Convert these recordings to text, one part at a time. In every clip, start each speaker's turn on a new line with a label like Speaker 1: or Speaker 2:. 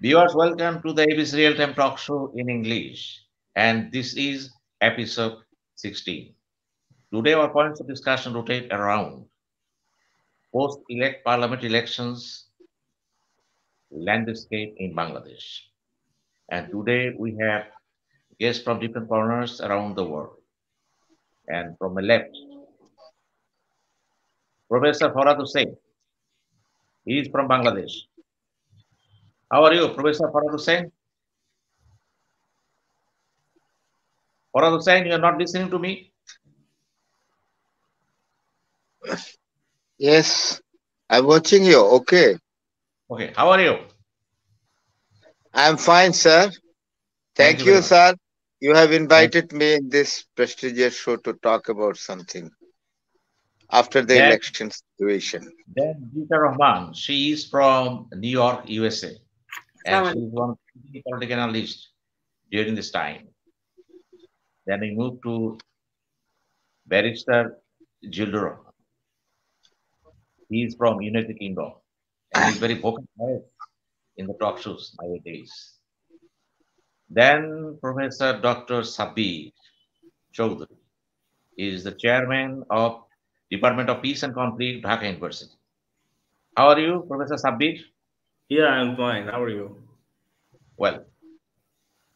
Speaker 1: Viewers, welcome to the ABC Real Time Talk Show in English. And this is episode 16. Today, our points of discussion rotate around post-elect parliament elections landscape in Bangladesh. And today, we have guests from different corners around the world. And from my left, Professor Farhad Hossain. He is from Bangladesh. How are you, Professor Farhad Hossain? Farhad Hossain, you are not listening to me?
Speaker 2: Yes, I'm watching you. Okay.
Speaker 1: Okay, how are you?
Speaker 2: I'm fine, sir.
Speaker 1: Thank you
Speaker 2: Thank
Speaker 1: very
Speaker 2: you,
Speaker 1: much.
Speaker 2: sir. You have
Speaker 1: Thank
Speaker 2: invited me in this prestigious show to talk about something after the
Speaker 1: Then,
Speaker 2: election situation.
Speaker 1: then Rieta Rahman, she is from New York, USA, and she
Speaker 3: Assalamu
Speaker 1: is one of the political analysts during this time. Then we move to Barrister Zillur. He is from United Kingdom, and he's very vocal voice in the talk shows nowadays. Then Professor Dr. Saber Chowdhury is the chairman of Department of Peace and Conflict, Dhaka University. How are you, Professor Saber?
Speaker 4: Yeah, I'm fine. How are you?
Speaker 1: Well,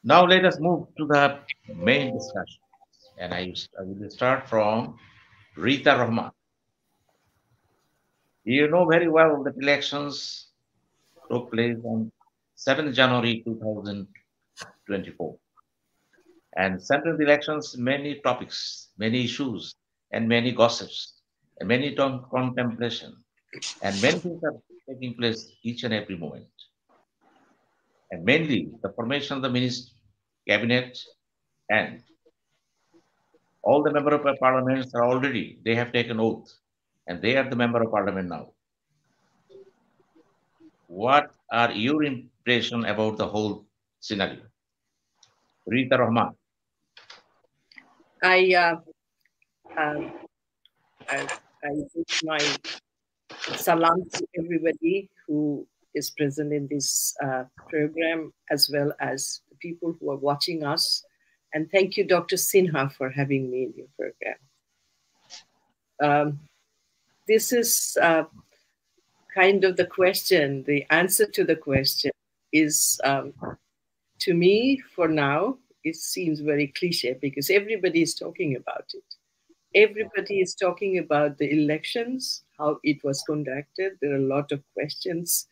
Speaker 1: now let us move to the main discussion. And I will start from Rieta Rahman. You know very well that elections took place on 7th January 2024. And central elections, many topics, many issues, and many gossips, and many contemplation, and many things are taking place each and every moment. And mainly the formation of the ministry, cabinet, and all the member of parliaments are already, they have taken oath, and they are the member of parliament now. What are your impression about the whole scenario? Rieta Rahman.
Speaker 3: I give my salam to everybody who is present in this program, as well as the people who are watching us. And thank you, Dr. Sinha, for having me in your program. This is kind of the question. The answer to the question is, to me, for now, it seems very cliche because everybody is talking about it. Everybody is talking about the elections, how it was conducted. There are a lot of questions,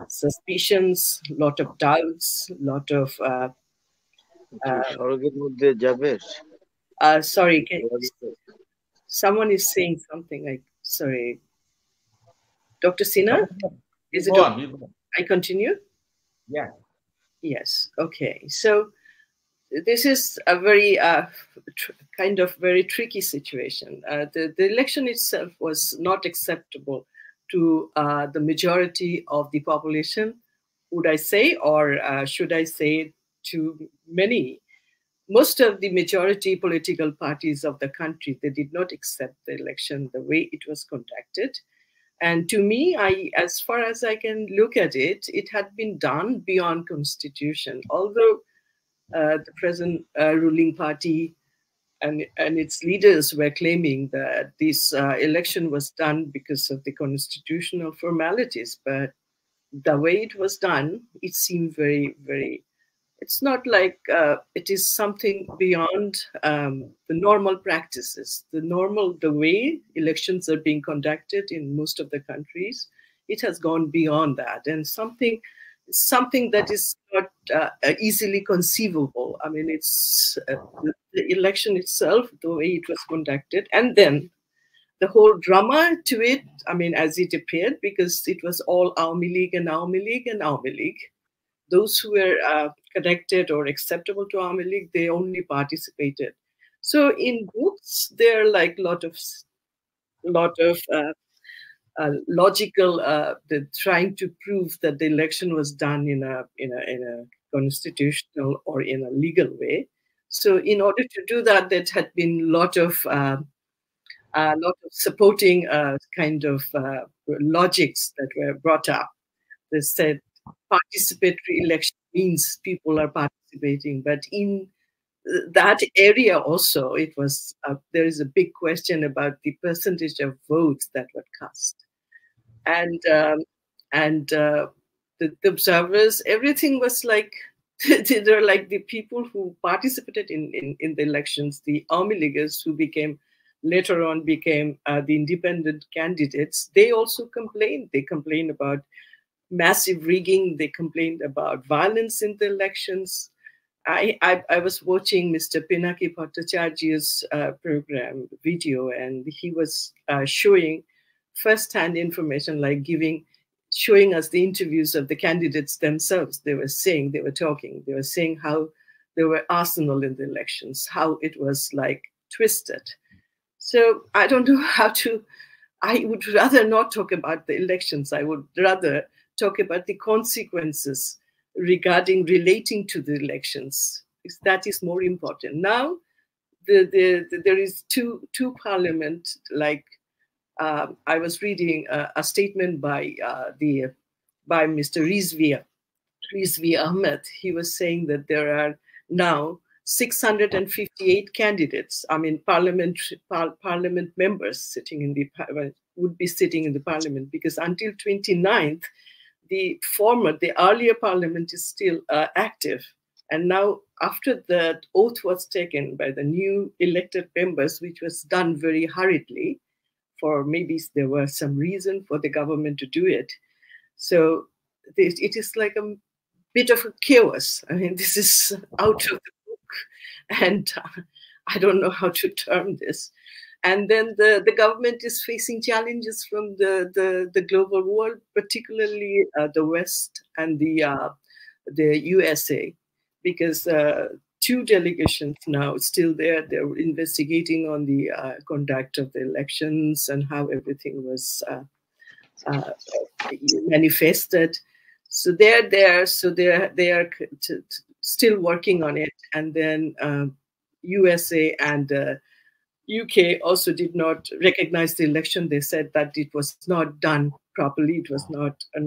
Speaker 3: suspicions, a lot of doubts, a lot of... sorry, someone is saying something like, sorry. Dr. Sinha? Is it okay? I continue?
Speaker 1: Yeah.
Speaker 3: Yes, okay. So this is a very kind of very tricky situation. The election itself was not acceptable to the majority of the population, would I say, or should I say to many. Most of the majority political parties of the country, they did not accept the election the way it was conducted. And to me, as far as I can look at it, it had been done beyond constitution. Although the present ruling party and its leaders were claiming that this election was done because of the constitutional formalities, but the way it was done, it seemed very, very, it's not like it is something beyond the normal practices. The way elections are being conducted in most of the countries, it has gone beyond that, and something that is not easily conceivable. I mean, it's the election itself, the way it was conducted, and then the whole drama to it, I mean, as it appeared, because it was all Awami.League and Awami.League and Awami.League. Those who were connected or acceptable to Awami.League, they only participated. So in groups, there are like a lot of logical, trying to prove that the election was done in a constitutional or in a legal way. So in order to do that, there had been a lot of supporting kind of logics that were brought up. They said participatory election means people are participating, but in that area also, it was there is a big question about the percentage of votes that were cast, and the observers, everything was like they're like the people who participated in the elections, the Awami-Leaguers who later on became the independent candidates. They also complained. They complained about massive rigging. They complained about violence in the elections. I was watching Mr. Pinaki Bhattacharya's program video, and he was showing first-hand information, like showing us the interviews of the candidates themselves. They were talking, they were saying how there were arsenal in the elections, how it was like twisted. So I don't know I would rather not talk about the elections. I would rather talk about the consequences relating to the elections. That is more important. Now, there is two parliament, like I was reading a statement by Mr. Rizvi Ahmed. He was saying that there are now 658 candidates, I mean parliament members would be sitting in the parliament, because until 29th, the earlier parliament is still active. And now, after the oath was taken by the new elected members, which was done very hurriedly, for maybe there was some reason for the government to do it. So it is like a bit of a chaos. I mean, this is out of the book, and I don't know how to term this. And then the government is facing challenges from the global world, particularly the West and the USA, because two delegations now still there. They're investigating on the conduct of the elections and how everything was manifested. So they're there. So they are still working on it. And then USA and UK also did not recognize the election. They said that it was not done properly. It was not a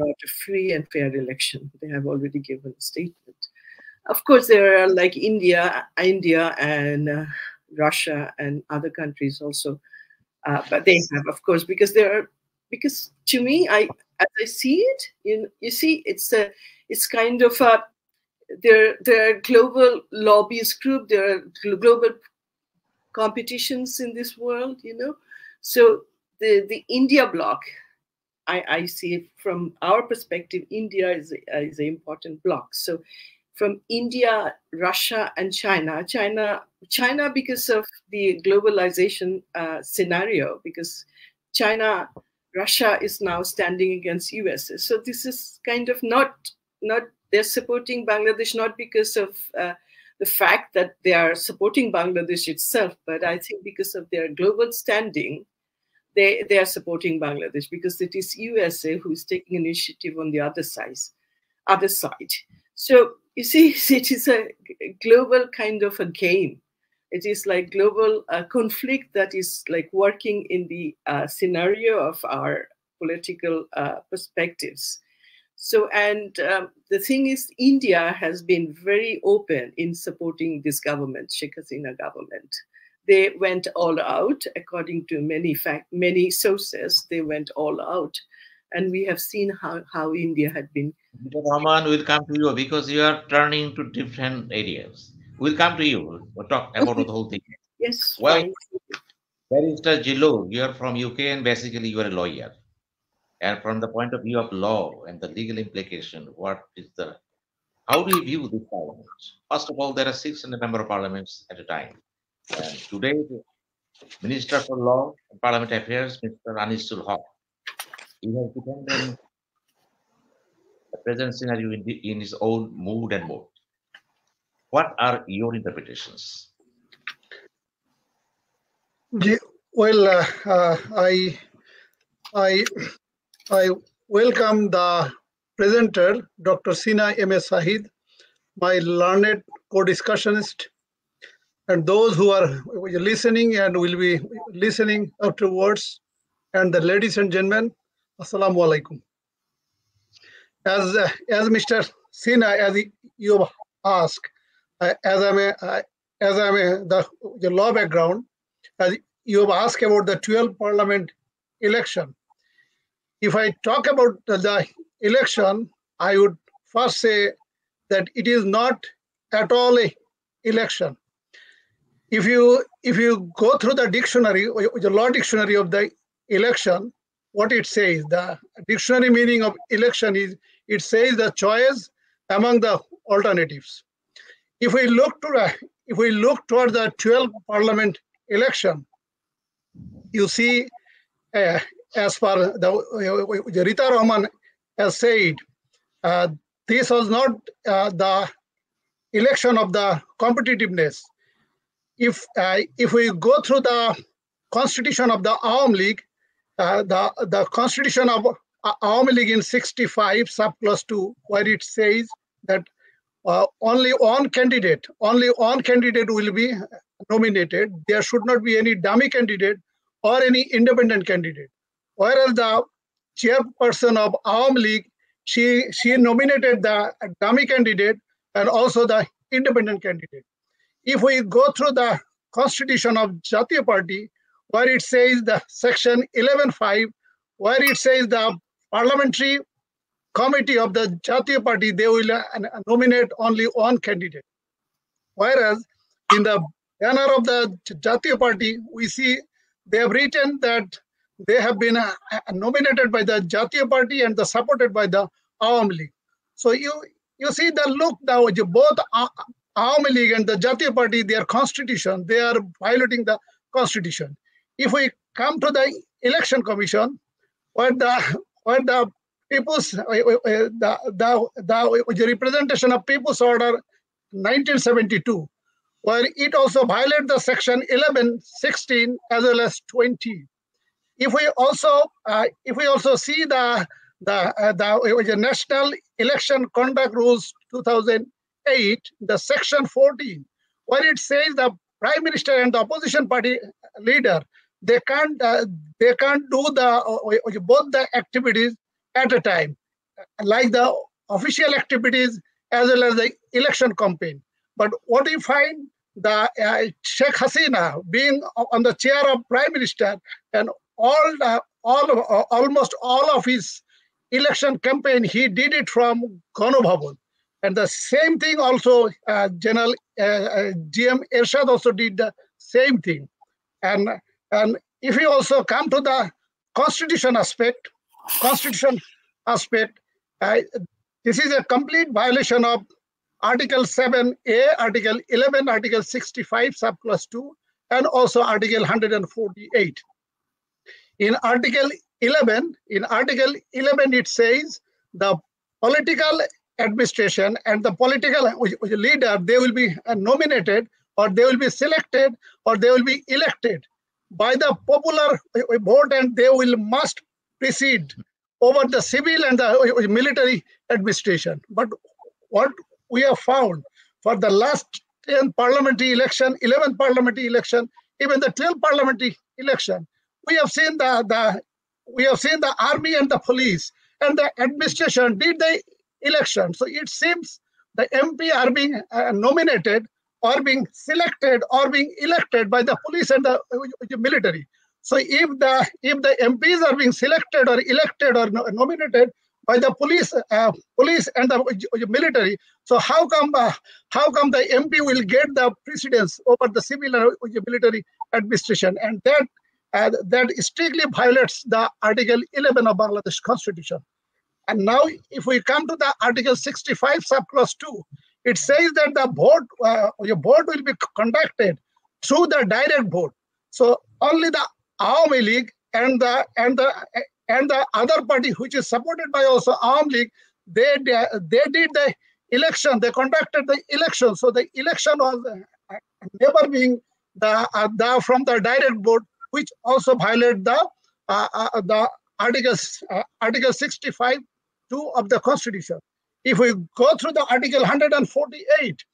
Speaker 3: free and fair election. They have already given a statement. Of course, there are like India and Russia and other countries also, but they have, of course, because to me, as I see it, you see, it's kind of there are global lobbyist group, there are global competitions in this world, So the India bloc, I see it from our perspective, India is an important bloc. So from India, Russia, and China, because of the globalization scenario, because Russia is now standing against USA. So this is kind of not they're supporting Bangladesh not because of the fact that they are supporting Bangladesh itself, but I think because of their global standing, they are supporting Bangladesh, because it is USA who is taking initiative on the other side. So you see, it is a global kind of a game. It is like global conflict that is like working in the scenario of our political perspectives. So, and the thing is, India has been very open in supporting this government, Sheikh Hasina government. They went all out, according to many sources. They went all out, and we have seen how India had been.
Speaker 1: Rieta Rahman, will come to you because you are turning to different areas. We'll come to you. We'll talk about the whole thing.
Speaker 3: Yes.
Speaker 1: Well,
Speaker 3: fine.
Speaker 1: Barrister Zillur, you are from UK, and basically you are a lawyer. And from the point of view of law and the legal implication, how do you view this parliament? First of all, there are 600 member of parliaments at a time. And today, the Minister for Law and Parliamentary Affairs, Mr. Anisul Haq, he has defended the present scenario in his own mood and mode. What are your interpretations?
Speaker 5: Well, I welcome the presenter, Dr. Sinha MA Sayeed, my learned co-discussionist, and those who are listening and will be listening afterwards, and the ladies and gentlemen, Assalamu alaikum. as Mr. Sinha, as you asked, as I'm the law background, as you have asked about the 12th Parliament election. If I talk about the election, I would first say that it is not at all an election. If you go through the dictionary, the law dictionary of the election, what it says, the dictionary meaning of election is, it says the choice among the alternatives. If we look toward the 12th Parliament election, you see, as per the Rieta Rahman has said, this was not the election of the competitiveness. If we go through the constitution of the Awami.League, the constitution of Awami.League in 65 sub clause 2, where it says that only one candidate will be nominated. There should not be any dummy candidate or any independent candidate. Whereas the chairperson of Awami.League, she nominated the dummy candidate and also the independent candidate. If we go through the constitution of Jatiya Party, where it says the section 11.5, where it says the parliamentary committee of the Jatiya Party, they will nominate only one candidate. Whereas in the banner of the Jatiya Party, we see they have written that they have been nominated by the Jatiya Party and supported by the Awami.League. So you see the look now, both Awami.League and the Jatiya Party, their constitution, they are violating the constitution. If we come to the election commission, where the people's the representation of People's Order 1972, where it also violated the section 11, 16 as well as 20. If we also see the National Election Conduct Rules 2008, the section 14, where it says the Prime Minister and the opposition party leader, they can't do both the activities at a time, like the official activities as well as the election campaign. But what we find, the Sheikh Hasina being on the chair of Prime Minister, and almost all of his election campaign, he did it from Gana Bhavan. And the same thing also, General GM Ershad also did the same thing. And if you also come to the constitution aspect, this is a complete violation of Article 7A, Article 11, Article 65, subclause 2, and also Article 148. In Article 11, it says the political administration and the political leader, they will be nominated, or they will be selected, or they will be elected by the popular vote, and they must precede over the civil and the military administration. But what we have found for the last 10 parliamentary election, 11 parliamentary election, even the 12 parliamentary election, we have seen the army and the police and the administration did the election. So it seems the MP are being nominated or being selected or being elected by the police and the military. So if the MPs are being selected or elected or nominated by the police and the military, so how come the MP will get the precedence over the civil and military administration? And that strictly violates the Article 11 of Bangladesh Constitution. And now, if we come to the Article 65, subclause 2, it says that the vote will be conducted through the direct vote. So only the Awami.League and the other party, which is supported by also Awami.League, they did the election. They conducted the election. So the election was never being from the direct vote, which also violated the Article 65. 2 of the Constitution. If we go through the Article 148,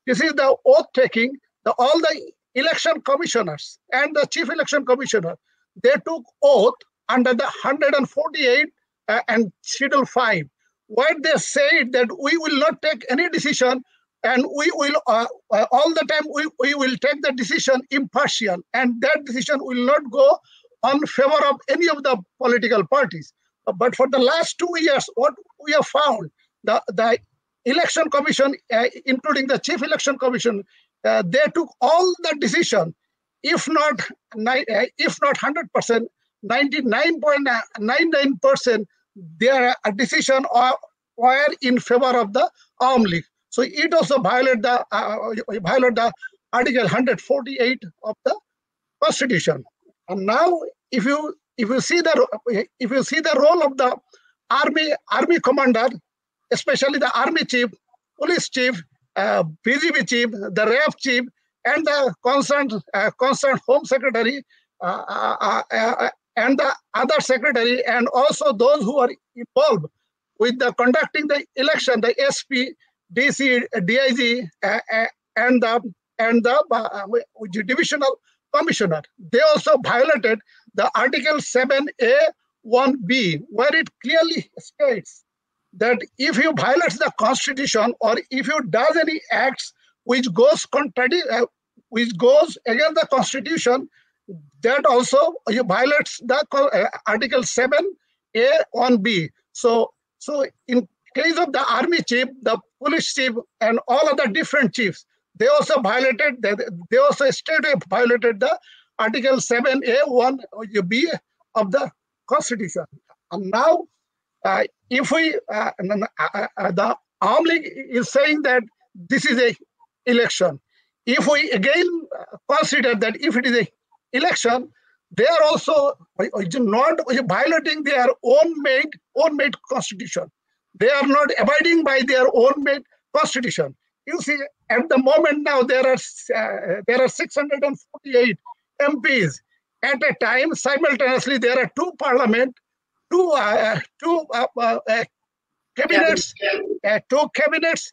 Speaker 5: this is the oath taking. All the election commissioners and the chief election commissioner, they took oath under the 148 and Schedule 5, what they said that we will not take any decision, and we will all the time we will take the decision impartial, and that decision will not go on favor of any of the political parties. But for the last 2 years, what we have found, the election commission, including the chief election commission, they took all the decision, if not 100%, 99.99%, their decision were in favor of the Awami League. So it also violated the Article 148 of the Constitution. And now, if you see the role of the army commander, especially the army chief, police chief, BGB chief, the RAF chief, and the concerned home secretary, and the other secretary, and also those who are involved with the conducting the election, the SP, DC, DIG, and the divisional commissioner. They also violated the Article 7A(1)(b), where it clearly states that if you violate the Constitution, or if you does any acts which goes against the Constitution, that also violates the Article 7A(1)(b). So in case of the army chief, the police chief, and all other different chiefs, they also violated the Article 7A(1)(b) of the Constitution. And now, if we the Awami League is saying that this is a election. If we again consider that if it is a election, they are also not violating their own made constitution. They are not abiding by their own made constitution. You see, at the moment now there are 648 MPs at a time. Simultaneously, there are two cabinets,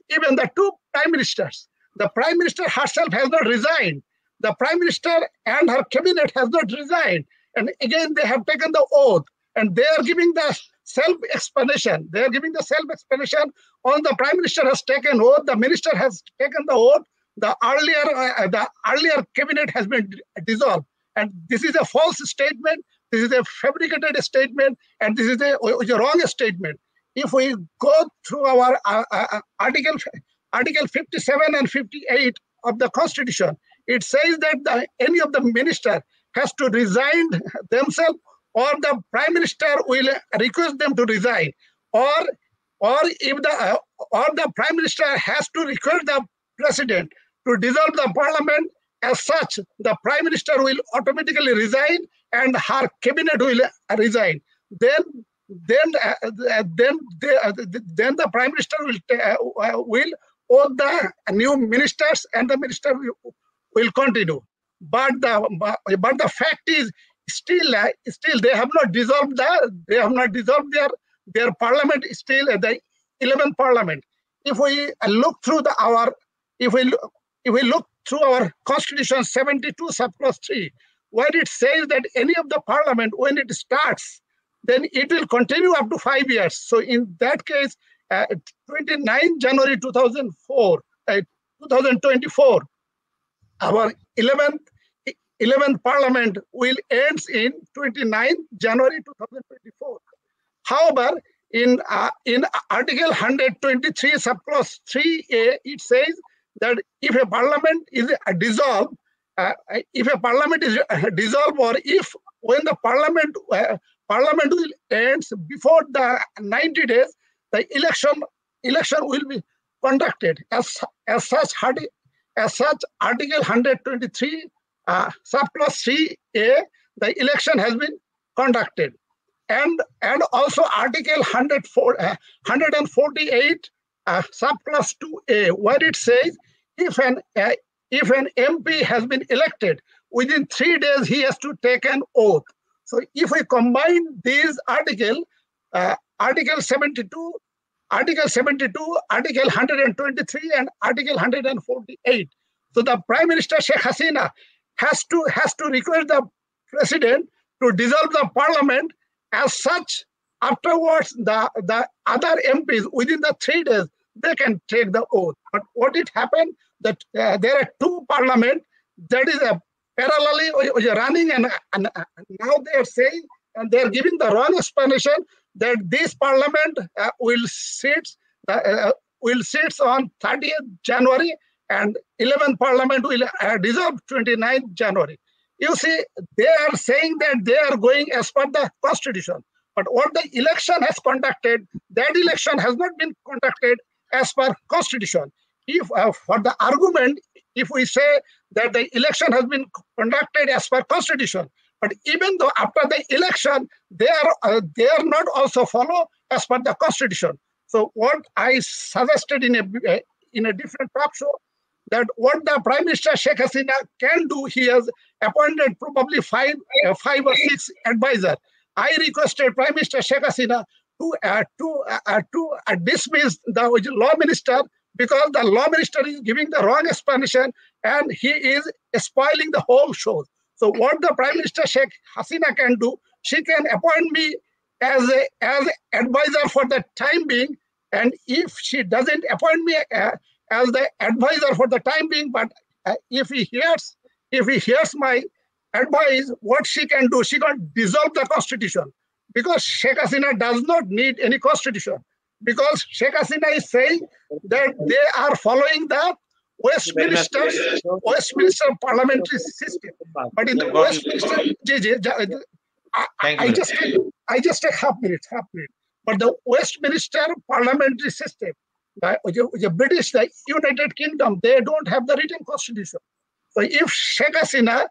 Speaker 5: even the two prime ministers. The prime minister herself has not resigned. The prime minister and her cabinet has not resigned. And again, they have taken the oath, and they are giving the self-explanation. They are giving the self-explanation on the prime minister has taken oath, the minister has taken the oath, the earlier cabinet has been dissolved. And this is a false statement. This is a fabricated statement, and this is a wrong statement. If we go through our Article 57 and 58 of the Constitution, it says that any of the minister has to resign themselves, or the prime minister will request them to resign, or if the prime minister has to request the president to dissolve the parliament. As such, the prime minister will automatically resign, and her cabinet will resign. Then the prime minister will oath the new ministers, and the minister will continue. But the fact is, still they have not dissolved their parliament. Still the 11th parliament. If we look through through our Constitution 72 subclause 3, where it says that any of the parliament, when it starts, then it will continue up to 5 years. So in that case, 29 January 2024, our 11th parliament will end in 29 January 2024. However, in Article 123 subclause 3A, it says that if a parliament is dissolved, or if when the parliament will ends before the 90 days, the election will be conducted. As such, Article 123 subclause 3A, the election has been conducted, and also Article 148 subclause 2A, where it says if an MP has been elected, within 3 days he has to take an oath. So if we combine these Article 72, Article 123, and Article 148, so the Prime Minister Sheikh Hasina has to request the President to dissolve the Parliament. As such, afterwards, the other MPs within the 3 days, they can take the oath. But what it happened that there are 2 parliament that is parallelly running, and now they are saying, and they are giving the wrong explanation that this parliament will sit on 30th January and 11th parliament will dissolve 29th January. You see, they are saying that they are going as per the constitution. But what the election has conducted, that election has not been conducted as per constitution. If for the argument, if we say that the election has been conducted as per constitution, but even though after the election, they are not also follow as per the constitution. So what I suggested in a different talk show, that what the Prime Minister Sheikh Hasina can do, he has appointed probably five or six advisors. I requested Prime Minister Sheikh Hasina to dismiss the law minister, because the law minister is giving the wrong explanation and he is spoiling the whole show. So what the Prime Minister Sheikh Hasina can do, she can appoint me as advisor for the time being, and if she doesn't appoint me as the advisor for the time being, but if he hears my advice, what she can do, she can dissolve the constitution, because Sheikh Hasina does not need any constitution, because Sheikh Hasina is saying that they are following the Westminster parliamentary system. But in the Westminster, I just take half minute. But the Westminster parliamentary system, the British, the United Kingdom, they don't have the written constitution. So if Sheikh Hasina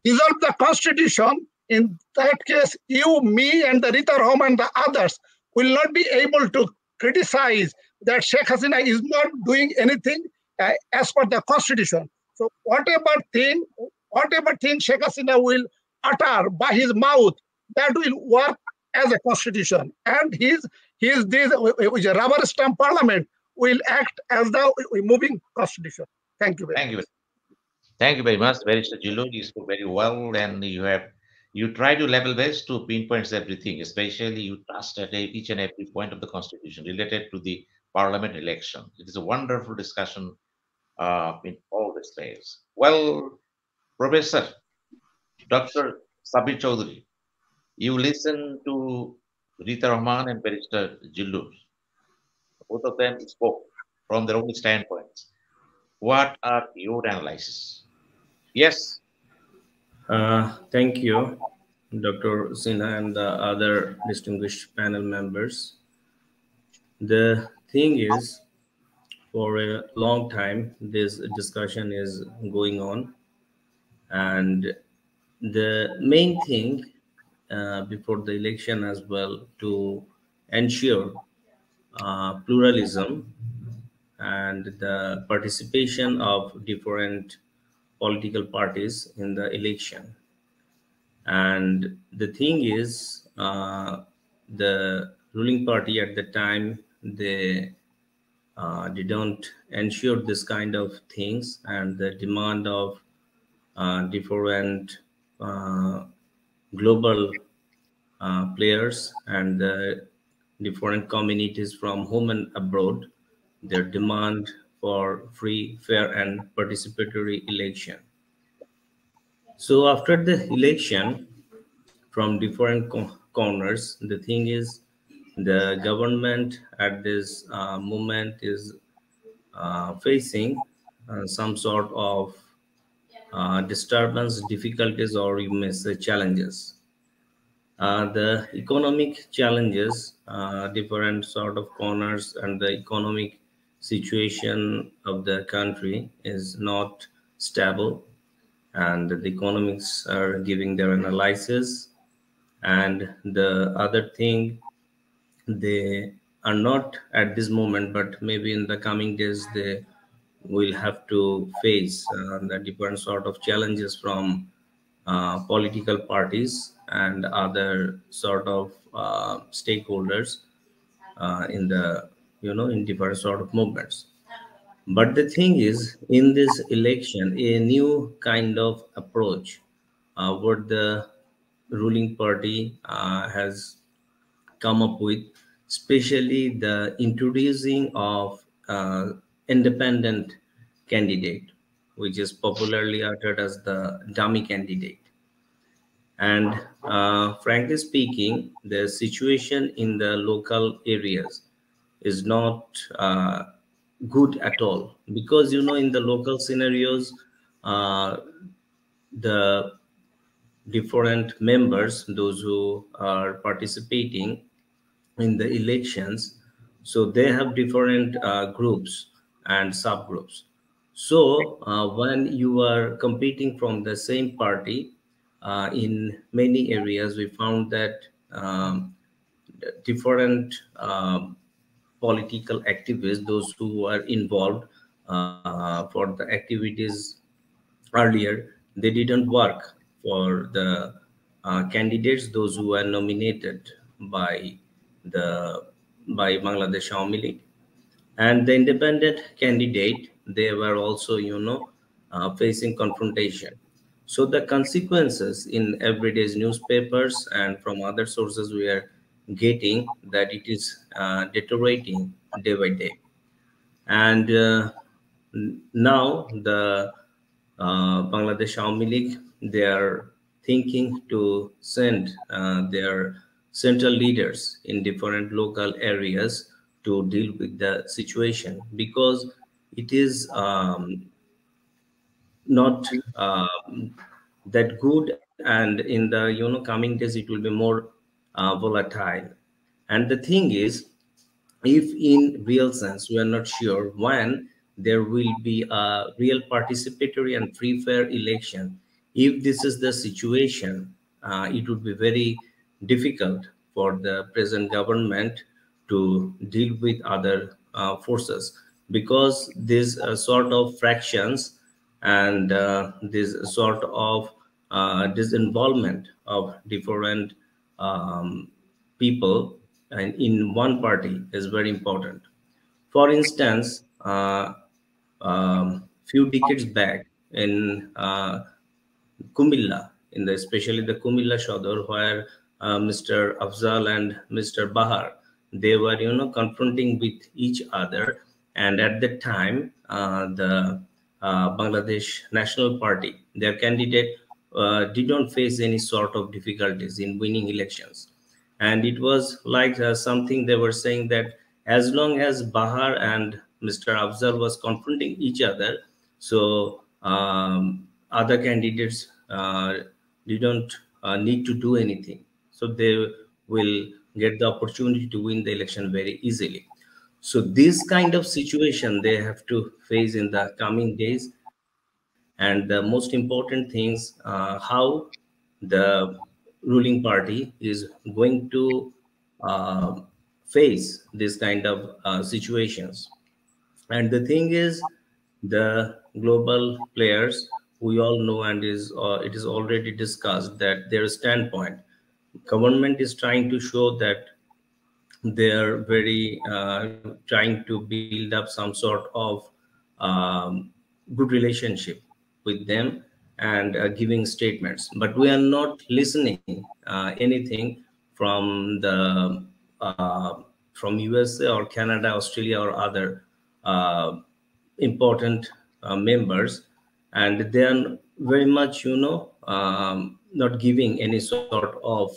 Speaker 5: dissolve the constitution, in that case, you, me, and the Rieta Rahman and the others will not be able to criticize that Sheikh Hasina is not doing anything as per the constitution. So whatever thing Sheikh Hasina will utter by his mouth, that will work as a constitution, and his rubber stamp parliament will act as the moving constitution. Thank you very much.
Speaker 1: Thank you very much, Barrister Zillur. You spoke very well, and you try to level best to pinpoint everything, especially you touched at each and every point of the constitution related to the parliament election. It is a wonderful discussion in all the space. Well, Professor Dr. Saber Chowdhury, you listen to Rieta Rahman and Barrister Zillur. Both of them spoke from their own standpoints. What are your analyses? Yes.
Speaker 4: Thank you, Dr. Sinha and the other distinguished panel members. The thing is, for a long time, this discussion is going on. And the main thing before the election as well, to ensure pluralism and the participation of different political parties in the election. And the thing is, the ruling party at the time, they didn't ensure this kind of things, and the demand of different global players and the different communities from home and abroad, their demand for free, fair, and participatory election. So after the election, from different corners, the thing is, the government at this moment is facing some sort of disturbance, difficulties, or you may say challenges. The economic challenges, different sort of corners, and the economic situation of the country is not stable, and the economics are giving their analysis. And the other thing, they are not at this moment, but maybe in the coming days, they will have to face the different sort of challenges from political parties and other sort of stakeholders in the, in different sort of movements. But the thing is, in this election, a new kind of approach what the ruling party has come up with, especially the introducing of independent candidate, which is popularly uttered as the dummy candidate. And frankly speaking, the situation in the local areas is not good at all, because in the local scenarios, the different members, those who are participating in the elections, so they have different groups and subgroups. So when you are competing from the same party, in many areas we found that different political activists, those who are involved for the activities earlier, they didn't work for the candidates, those who were nominated by the by Bangladesh Awami League. And the independent candidate, they were also facing confrontation. So the consequences in everyday's newspapers and from other sources we are getting that it is deteriorating day by day. And now the Bangladesh Awami League, they are thinking to send their central leaders in different local areas to deal with the situation, because it is not that good, and in the coming days it will be more volatile. And the thing is, if in real sense we are not sure when there will be a real participatory and free fair election, if this is the situation, it would be very difficult for the present government to deal with other forces, because these sort of fractions and this sort of disinvolvement of different people and in one party is very important. For instance, few decades back in Kumilla, in the especially the Kumilla Shodor, where Mr. Afzal and Mr. Bahar, they were confronting with each other, and at that time the Bangladesh National Party, their candidate did not face any sort of difficulties in winning elections. And it was like something they were saying that as long as Bahar and Mr. Afzal was confronting each other, so other candidates didn't need to do anything. So they will get the opportunity to win the election very easily. So this kind of situation they have to face in the coming days. And the most important things, how the ruling party is going to uh, face this kind of situations. And the thing is, the global players, we all know, and it is already discussed that their standpoint, government is trying to show that they are very trying to build up some sort of good relationship with them and giving statements, but we are not listening anything from the from USA or Canada, Australia, or other important members, and they are very much not giving any sort of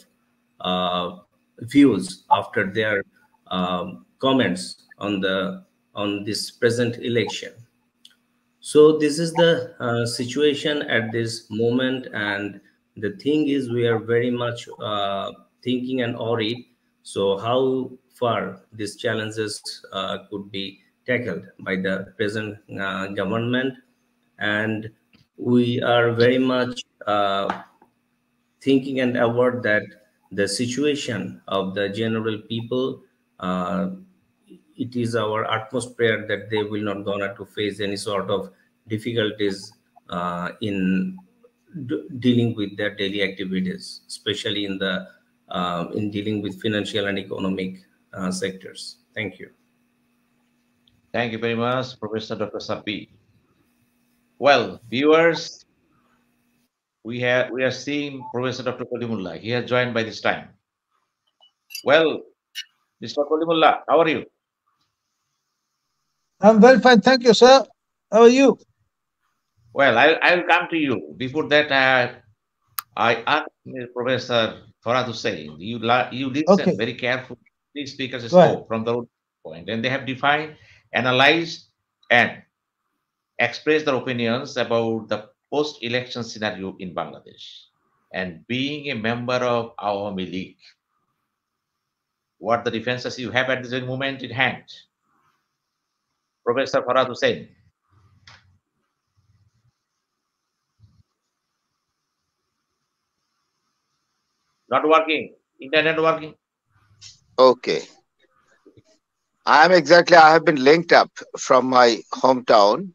Speaker 4: uh, views after their comments on this present election. So this is the situation at this moment, and the thing is we are very much thinking and worried. So how far these challenges could be tackled by the present government, and we are very much thinking and aware that the situation of the general people, uh, it is our utmost prayer that they will not gonna to face any sort of difficulties in dealing with their daily activities, especially in dealing with financial and economic sectors. Thank you.
Speaker 1: Thank you very much, Professor Dr. Sapi. Well, viewers, we are seeing Professor Dr. Kalimullah. He has joined by this time. Well, Mr. Kalimullah, how are you?
Speaker 6: I'm very fine, thank you, sir. How are you?
Speaker 1: Well, I will come to you. Before that, I asked Professor Farhad Hossain, you listen
Speaker 6: Okay,
Speaker 1: very carefully. These speakers
Speaker 6: go ahead.
Speaker 1: spoke from the point, and they have defined, analyzed, and expressed their opinions about the post-election scenario in Bangladesh. And being a member of Awami.League, what the defenses you have at this very moment in hand, Professor Farhad Hossain. Not working. Internet working.
Speaker 2: Okay. I have been linked up from my hometown,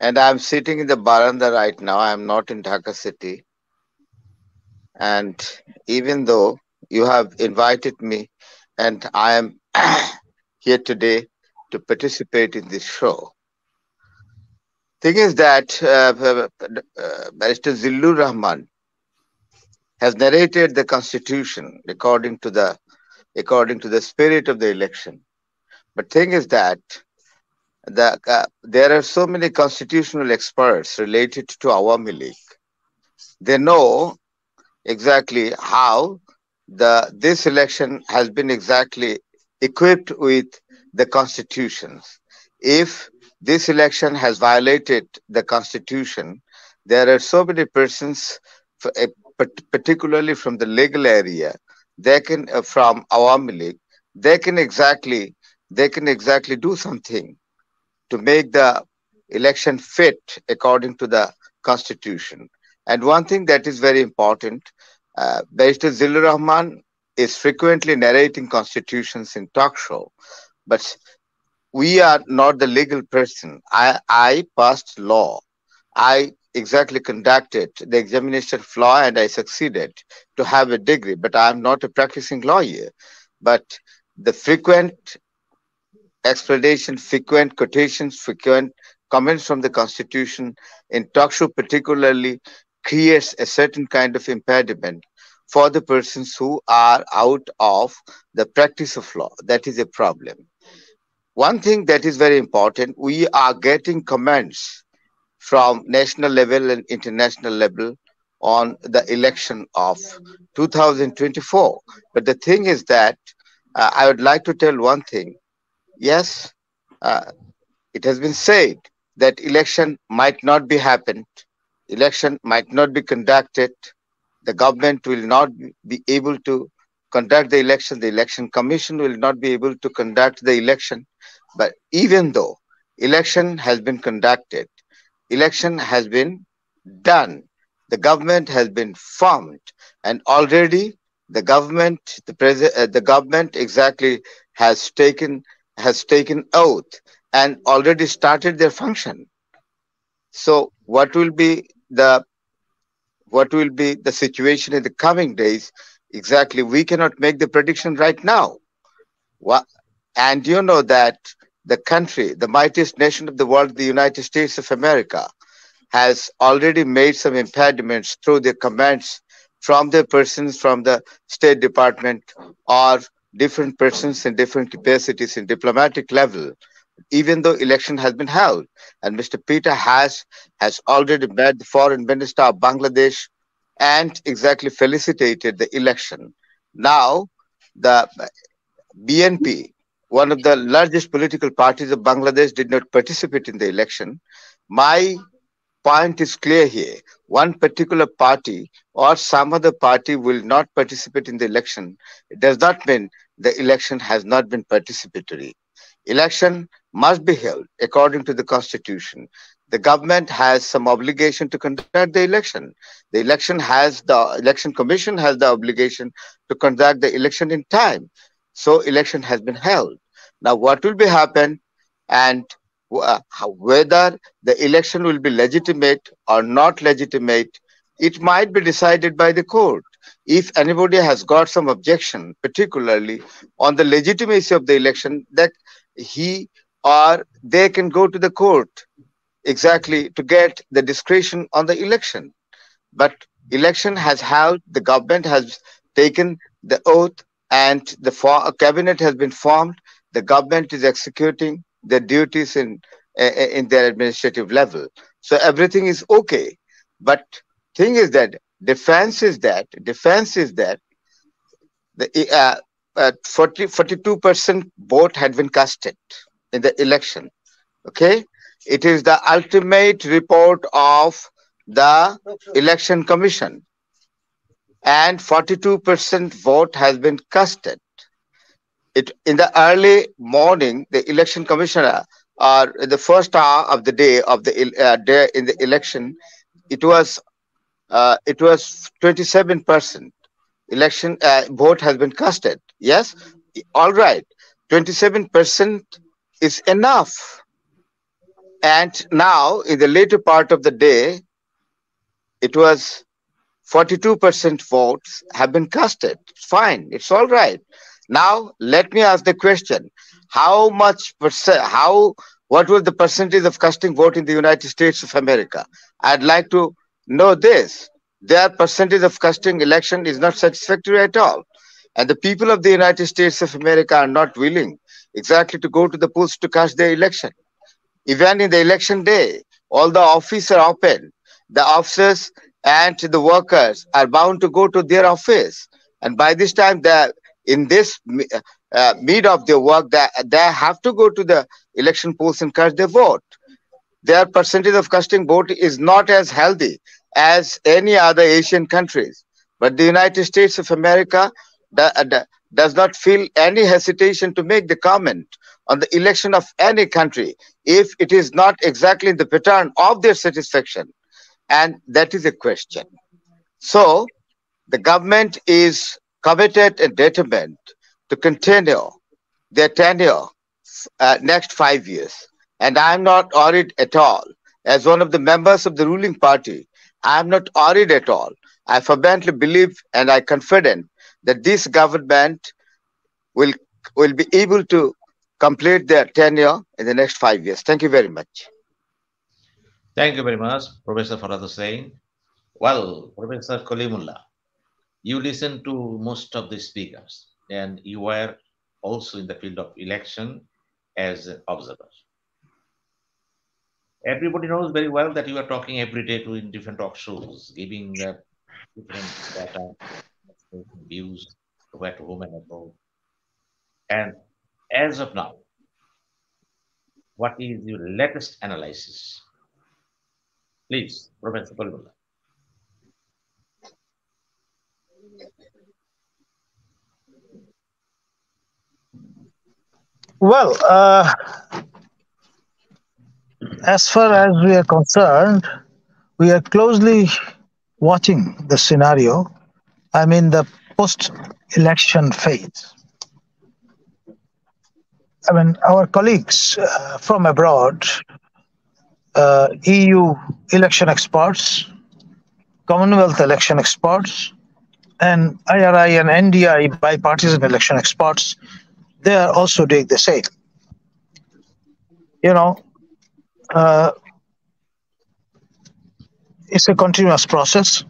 Speaker 2: and I'm sitting in the baranda right now. I'm not in Dhaka city. And even though you have invited me, and I am here today to participate in this show, thing is that Barrister Zillur Rahman has narrated the constitution according to the spirit of the election. But thing is that there are so many constitutional experts related to Awami.League. They know exactly how this election has been exactly equipped with the constitutions. If this election has violated the constitution, there are so many persons, particularly from the legal area, they can from Awami.League, they can exactly do something to make the election fit according to the constitution. And one thing that is very important, Barrister Zillur Rahman is frequently narrating constitutions in talk show, but we are not the legal person. I passed law. I exactly conducted the examination of law and I succeeded to have a degree, but I am not a practicing lawyer. But the frequent explanation, frequent quotations, frequent comments from the Constitution in talk show particularly creates a certain kind of impediment for the persons who are out of the practice of law. That is a problem. One thing that is very important, we are getting comments from national level and international level on the election of 2024. But the thing is that I would like to tell one thing. Yes, it has been said that election might not be happened, election might not be conducted, the government will not be able to conduct the election commission will not be able to conduct the election. But even though election has been conducted, election has been done, the government has been formed, and already the government exactly has taken oath and already started their function. So what will be the situation in the coming days? Exactly, we cannot make the prediction right now. And you know that the country, the mightiest nation of the world, the United States of America, has already made some impediments through their commands from the persons from the State Department or different persons in different capacities in diplomatic level, even though election has been held. And Mr. Peter has already met the foreign minister of Bangladesh and exactly felicitated the election. Now, the BNP, one of the largest political parties of Bangladesh, did not participate in the election. My point is clear here. One particular party or some other party will not participate in the election. It does not mean the election has not been participatory. Election must be held according to the constitution. The government has some obligation to conduct the election. The election commission has the obligation to conduct the election in time. So election has been held. Now what will be happen and whether the election will be legitimate or not legitimate, it might be decided by the court. If anybody has got some objection, particularly on the legitimacy of the election, that he or they can go to the court exactly to get the discretion on the election. But election has held, the government has taken the oath and the cabinet has been formed. The government is executing their duties in their administrative level. So everything is okay. But thing is that defense is that the 42% vote had been casted in the election. Okay, it is the ultimate report of the election commission, and 42% vote has been casted. It in the early morning, the election commissioner, or the first hour of the day of the day in the election, it was 27% election vote has been casted. Yes, all right, 27% is enough. And now in the later part of the day, it was 42% votes have been casted. Fine, it's all right. Now let me ask the question: what was the percentage of casting vote in the United States of America? I'd like to know this. Their percentage of casting election is not satisfactory at all. And the people of the United States of America are not willing exactly to go to the polls to cast their election. Even in the election day, all the offices are open. The officers and the workers are bound to go to their office. And by this time, in this mid of their work, they have to go to the election polls and cast their vote. Their percentage of casting vote is not as healthy as any other Asian countries. But the United States of America does not feel any hesitation to make the comment on the election of any country if it is not exactly in the pattern of their satisfaction. And that is a question. So the government is committed and determined to continue their tenure next 5 years. And I'm not worried at all. As one of the members of the ruling party, I'm not worried at all. I fervently believe and I'm confident that this government will be able to complete their tenure in the next 5 years. Thank you very much.
Speaker 1: Thank you very much, Professor Farhad Hossain. Well, Professor Kalimullah, you listened to most of the speakers, and you were also in the field of election as an observer. Everybody knows very well that you are talking every day to in different talk shows, giving the different data, views, where to home and abroad. And as of now, what is your latest analysis? Please, Professor Kalimullah.
Speaker 6: Well, as far as we are concerned, we are closely watching the scenario. I mean, the post-election phase. I mean, our colleagues from abroad, EU election experts, Commonwealth election experts, and IRI and NDI bipartisan election experts, they are also doing the same. You know, it's a continuous process.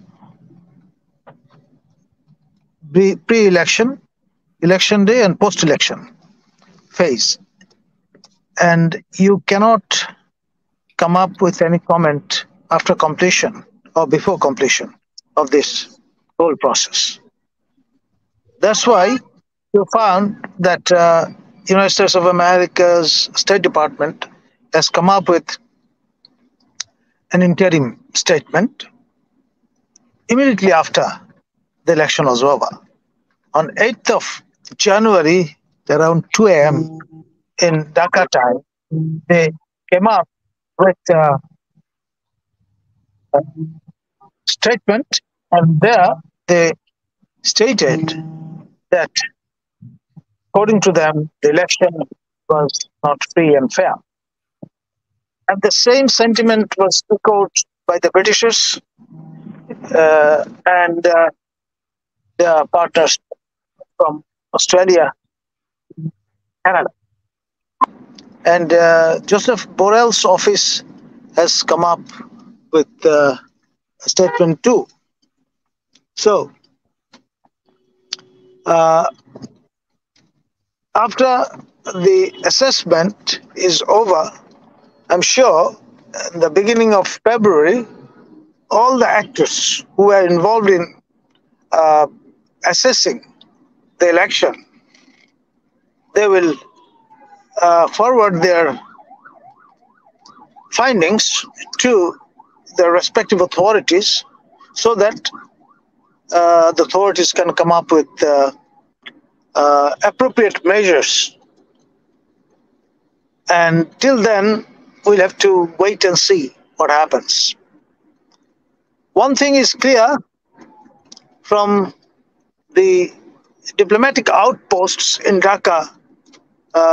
Speaker 6: Pre-election, election day, and post-election phase. And you cannot come up with any comment after completion or before completion of this whole process. That's why you found that United States of America's State Department has come up with an interim statement immediately after the election was over. On 8th of January, around 2 a.m. in Dhaka time, they came up with a statement, and there they stated that, according to them, the election was not free and fair. And the same sentiment was echoed by the Britishers and their partners from Australia, Canada. And Joseph Borrell's office has come up with a statement too. So After the assessment is over, I'm sure in the beginning of February, all the actors who were involved in assessing the election, they will forward their findings to the respective authorities so that the authorities can come up with appropriate measures. And till then, we'll have to wait and see what happens. One thing is clear from the diplomatic outposts in Dhaka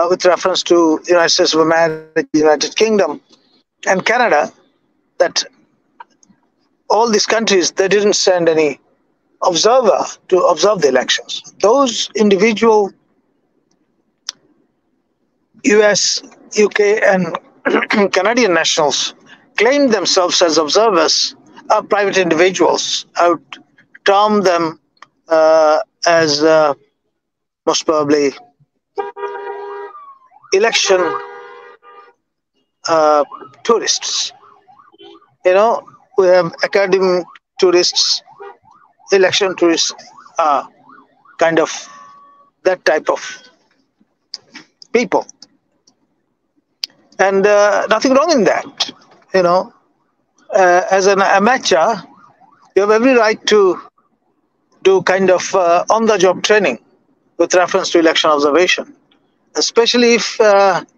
Speaker 6: with reference to the United States of America, United Kingdom, and Canada, that all these countries, they didn't send any observer to observe the elections. Those individual US, UK, and Canadian nationals claimed themselves as observers are private individuals. I would term them as most probably election tourists. You know, we have academic tourists, election tourists, kind of that type of people. And nothing wrong in that. You know, as an amateur, you have every right to do kind of on-the-job training with reference to election observation, especially if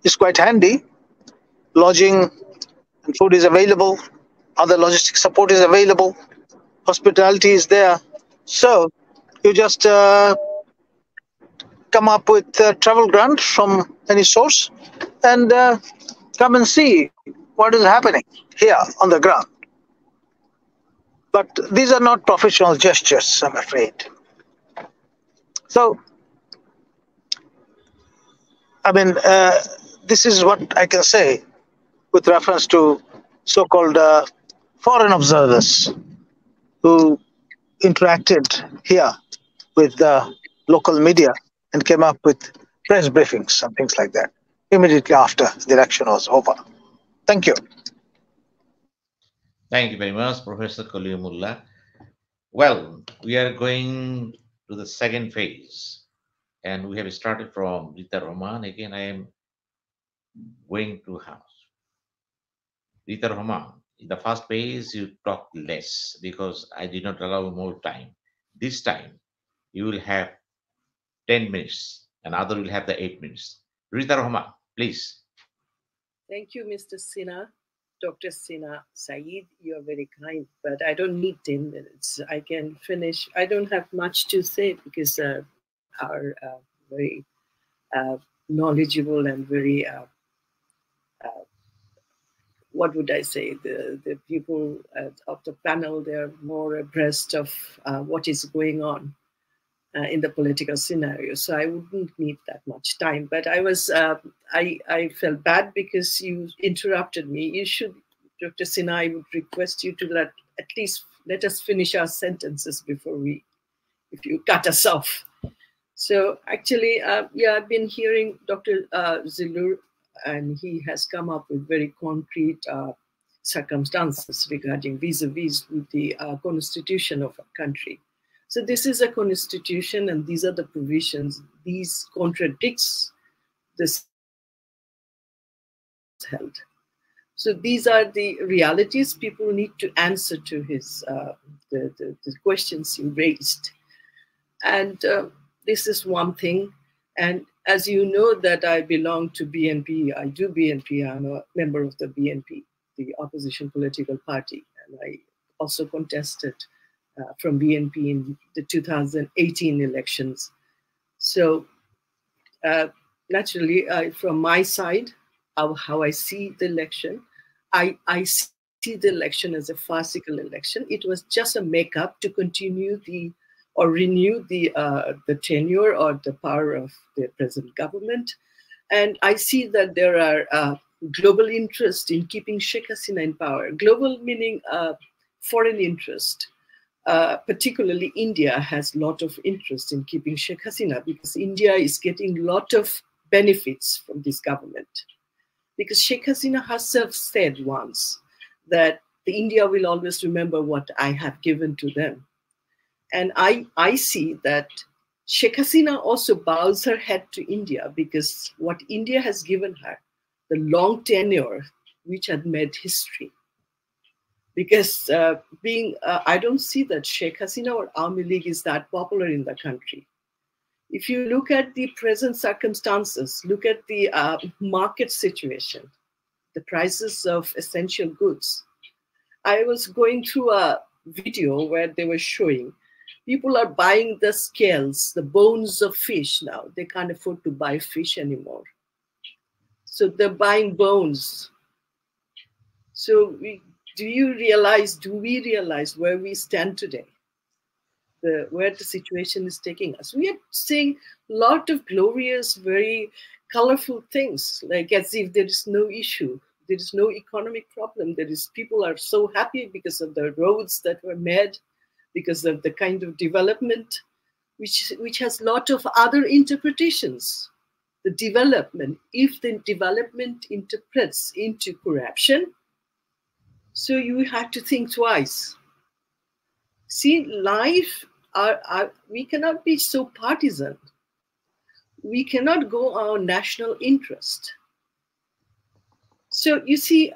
Speaker 6: it's quite handy. Lodging and food is available, other logistic support is available, hospitality is there. So you just come up with a travel grant from any source and come and see what is happening here on the ground. But these are not professional gestures, I'm afraid. So, I mean, this is what I can say with reference to so-called foreign observers who interacted here with the local media and came up with press briefings and things like that immediately after the election was over. Thank you.
Speaker 1: Thank you very much, Professor Kalimullah. Well, we are going to the second phase, and we have started from Rieta Rahman. Again, I am going to house. Rieta Rahman, in the first phase, you talked less because I did not allow more time. This time, you will have 10 minutes, and other will have the 8 minutes. Rieta Rahman, please.
Speaker 3: Thank you, Mr. Sinha. Dr. Sinha Sayeed, you are very kind, but I don't need 10 minutes. I can finish. I don't have much to say because our very knowledgeable and very, what would I say, the people of the panel, they're more abreast of what is going on in the political scenario. So I wouldn't need that much time. But I was, I felt bad because you interrupted me. You should, Dr. Sinha, I would request you to at least let us finish our sentences before if you cut us off. So actually, yeah, I've been hearing Dr. Zillur, and he has come up with very concrete circumstances regarding vis-a-vis with the constitution of our country. So this is a constitution, and these are the provisions. These contradicts this held. So these are the realities. People need to answer to his the questions he raised, and this is one thing. And as you know that I belong to BNP, I do BNP. I'm a member of the BNP, the opposition political party, and I also contested from BNP in the 2018 elections. So naturally, from my side, how I see the election, I see the election as a farcical election. It was just a make-up to continue or renew the tenure or the power of the present government. And I see that there are global interest in keeping Sheikh Hasina in power. Global meaning foreign interest. particularly India has a lot of interest in keeping Sheikh Hasina, because India is getting a lot of benefits from this government. Because Sheikh Hasina herself said once that India will always remember what I have given to them. And I see that Sheikh Hasina also bows her head to India, because what India has given her, the long tenure, which had made history. Because I don't see that Sheikh Hasina or Awami.League is that popular in the country. If you look at the present circumstances, look at the market situation, the prices of essential goods. I was going through a video where they were showing people are buying the scales, the bones of fish now. They can't afford to buy fish anymore. So they're buying bones. So do we realize where we stand today? Where the situation is taking us? We are seeing a lot of glorious, very colorful things, like as if there is no issue. There is no economic problem. People are so happy because of the roads that were made, because of the kind of development, which has a lot of other interpretations. The development, if the development interprets into corruption, so you have to think twice. See, life, we cannot be so partisan. We cannot go on national interest. So you see,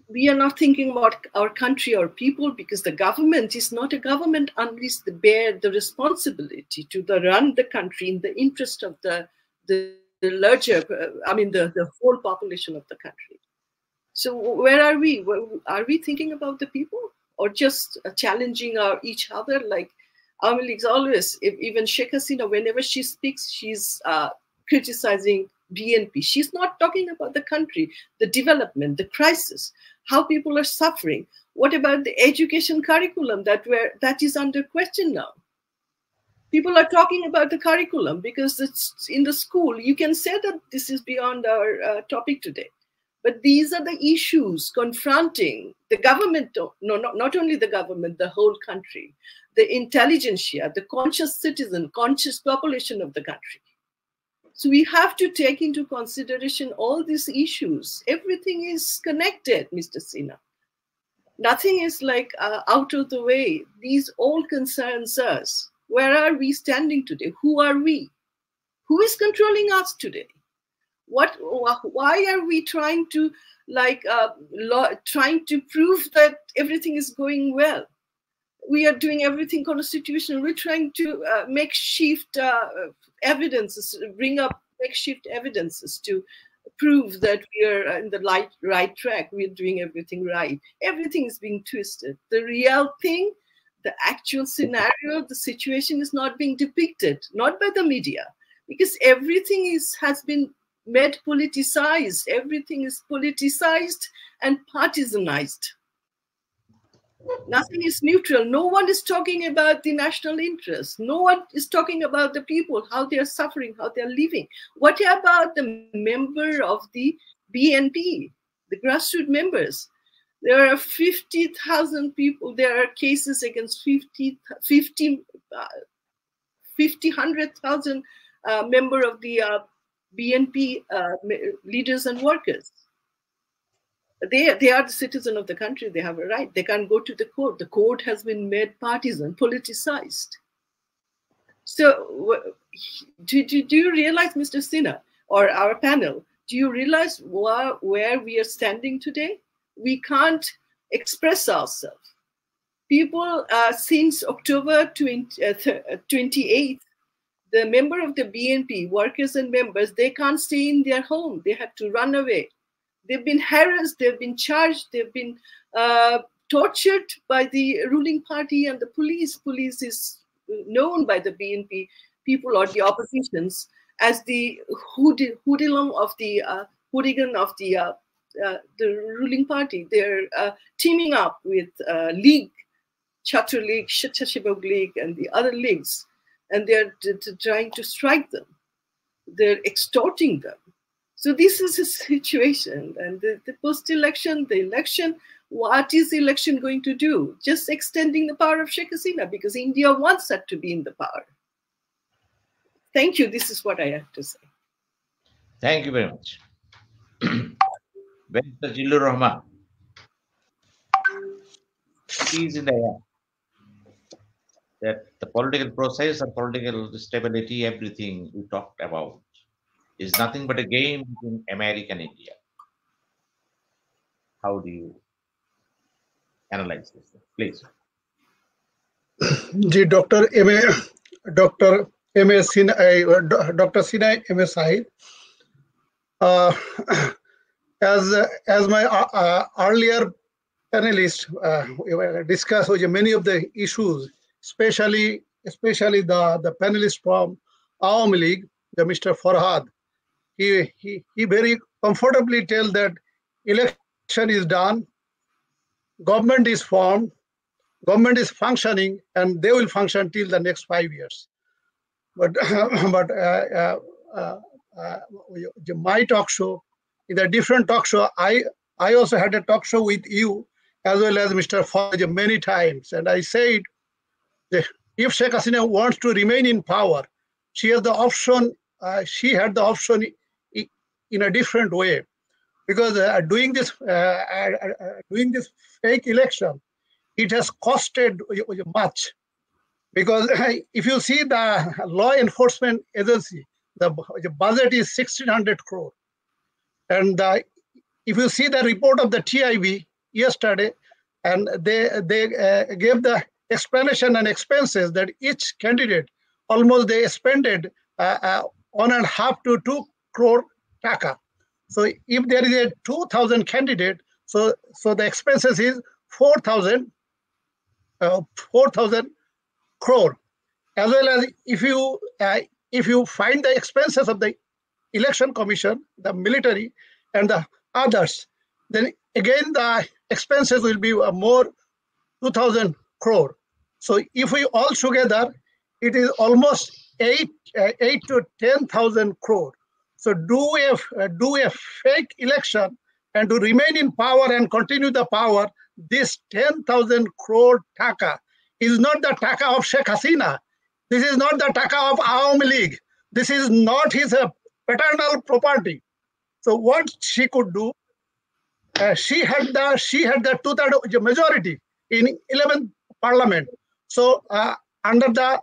Speaker 3: we are not thinking about our country or people, because the government is not a government unless they bear the responsibility to run the country in the interest of the larger, the whole population of the country. So where are we? Are we thinking about the people, or just challenging each other? Like Awami.League always, even Sheikh Hasina, whenever she speaks, she's criticizing BNP. She's not talking about the country, the development, the crisis, how people are suffering. What about the education curriculum that is under question now? People are talking about the curriculum because it's in the school. You can say that this is beyond our topic today. But these are the issues confronting the government, not only the government, the whole country, the intelligentsia, the conscious citizen, conscious population of the country. So we have to take into consideration all these issues. Everything is connected, Mr. Sinha. Nothing is like out of the way. These all concerns us. Where are we standing today? Who are we? Who is controlling us today? Why are we trying to prove that everything is going well? We are doing everything constitutional. We're trying to makeshift evidences, bring up makeshift evidences to prove that we are in the right track. We're doing everything right. Everything is being twisted. The real thing, the actual scenario, the situation is not being depicted, not by the media, because everything has been made politicized. Everything is politicized and partisanized. Nothing is neutral. No one is talking about the national interest. No one is talking about the people, how they are suffering, how they are living. What about the member of the BNP, the grassroots members? There are 50,000 people. There are cases against 100,000 member of the BNP leaders and workers. They are the citizen of the country. They have a right. They can't go to the court. The court has been made partisan, politicized. So do you realize, Mr. Sinha, or our panel, do you realize where we are standing today? We can't express ourselves. People, since October 28th, the member of the BNP, workers and members, they can't stay in their home. They have to run away. They've been harassed, they've been charged, they've been tortured by the ruling party and the police. Police is known by the BNP people or the oppositions as the hooligan of the ruling party. They're teaming up with League, Chowdhury, League, and the other leagues, and they're trying to strike them. They're extorting them. So this is a situation, and the post-election, the election, What is the election going to do? Just extending the power of Sheikh Hasina, because India wants her to be in the power. Thank you. This is what I have to say.
Speaker 1: Thank you very much. Barrister Zillur Rahman. It is in the air that the political process and political stability, everything we talked about, is nothing but a game between America and India. How do you analyze this, please?
Speaker 5: Dr. Sinha MA Sayeed, as my earlier panelists discussed many of the issues, especially the panelist from Awami League, the Mr. Farhad. He very comfortably tells that election is done, government is formed, government is functioning, and they will function till the next 5 years. But my talk show, in a different talk show, I also had a talk show with you as well as Mr. Farhad many times, and I said that if Sheikh Hasina wants to remain in power, she has the option. She had the option in a different way, because doing this fake election, it has costed much. Because if you see the law enforcement agency, the budget is 1,600 crore, and if you see the report of the TIB yesterday, and they gave the explanation and expenses that each candidate almost they expended 1.5 to 2 crore taka. So if there is a 2,000 candidate, so the expenses is 4,000 crore. As well as if you find the expenses of the election commission, the military, and the others, then again the expenses will be more 2,000 crore. So if we all together, it is almost 8 to 10,000 crore. So do a fake election and to remain in power and continue the power, this 10,000 crore taka is not the taka of Sheikh Hasina. This is not the taka of Awami League. This is not his paternal property. So what she could do, she had the 2/3 majority in 11th Parliament. So under the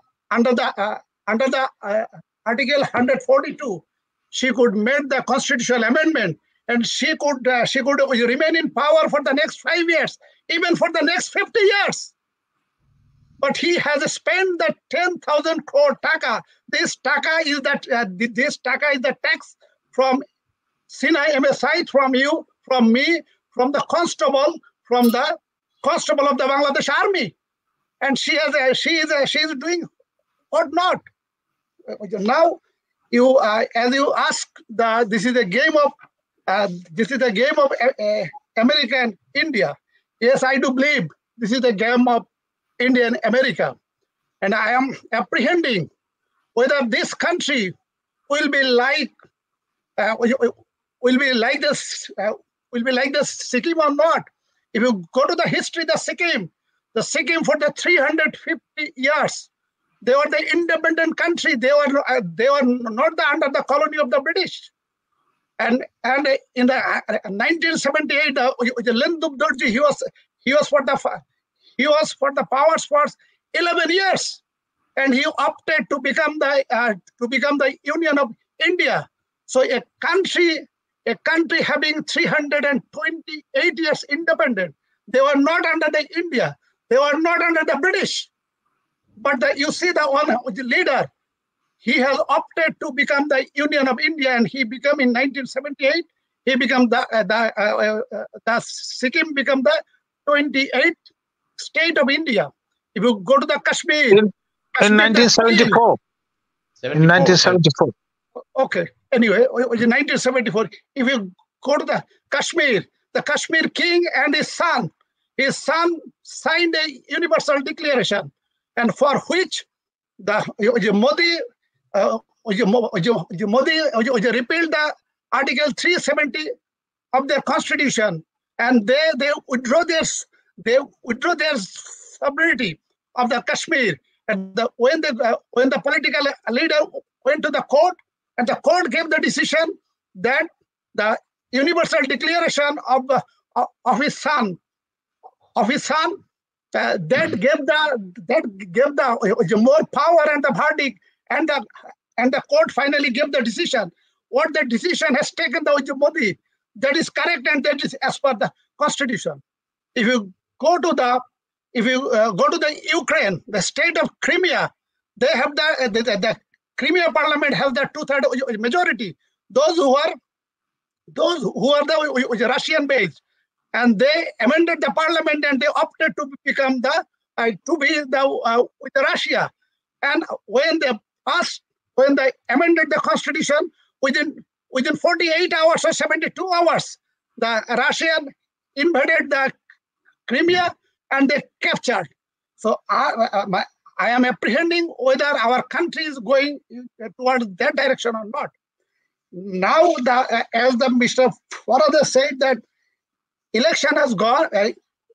Speaker 5: Article 142, she could make the constitutional amendment, and she could remain in power for the next 5 years, even for the next 50 years. But he has spent the 10,000 crore taka. This taka is the tax from Sinha MA Sayeed, from you, from me, from the constable of the Bangladesh Army, and she is doing what not. Now you as you ask, this is a game of America and India. Yes, I do believe this is a game of India and America, and I am apprehending whether this country will be like the Sikkim or not. If you go to the history, the Sikkim for the 350 years, they were the independent country. They were not under the colony of the British. And in the 1978, the Lendub Dorji, he was for the powers for 11 years, and he opted to become the Union of India. So a country having 328 years independent, they were not under the India. They were not under the British. But you see the leader, he has opted to become the Union of India, and he became in 1978. He became the Sikkim become the 28th state of India. If you go to the Kashmir,
Speaker 6: in 1974. In 1974.
Speaker 5: Okay. Anyway, in 1974, if you go to the Kashmir king and his son signed a universal declaration, and for which the Modi repealed the Article 370 of their constitution, and they withdraw their sovereignty of the Kashmir. And when the political leader went to the court, and the court gave the decision that the universal declaration of his son that gave the more power and the verdict, and the court finally gave the decision. What the decision has taken the Modi, that is correct, and that is as per the constitution. If you go to the Ukraine, the state of Crimea, they have the Crimea parliament has the 2/3 majority. Those who are the Russian based, and they amended the parliament and they opted to become with Russia. And when they amended the constitution, within 48 hours or 72 hours, the Russian invaded the Crimea and they captured. So I am apprehending whether our country is going towards that direction or not. Now, as the Mr. Farhad said, that election has gone,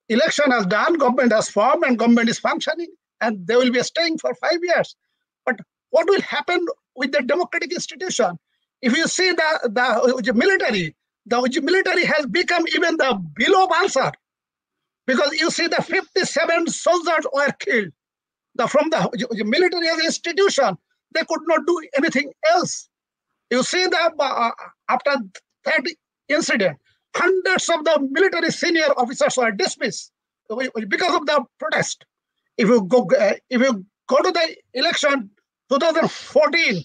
Speaker 5: election has done, government has formed, and government is functioning, and they will be staying for 5 years. But what will happen with the democratic institution? If you see the military has become even the below answer, because you see the 57 soldiers were killed. From the military as institution, they could not do anything else. You see that after that incident, hundreds of the military senior officers were dismissed because of the protest. If you go to the election 2014,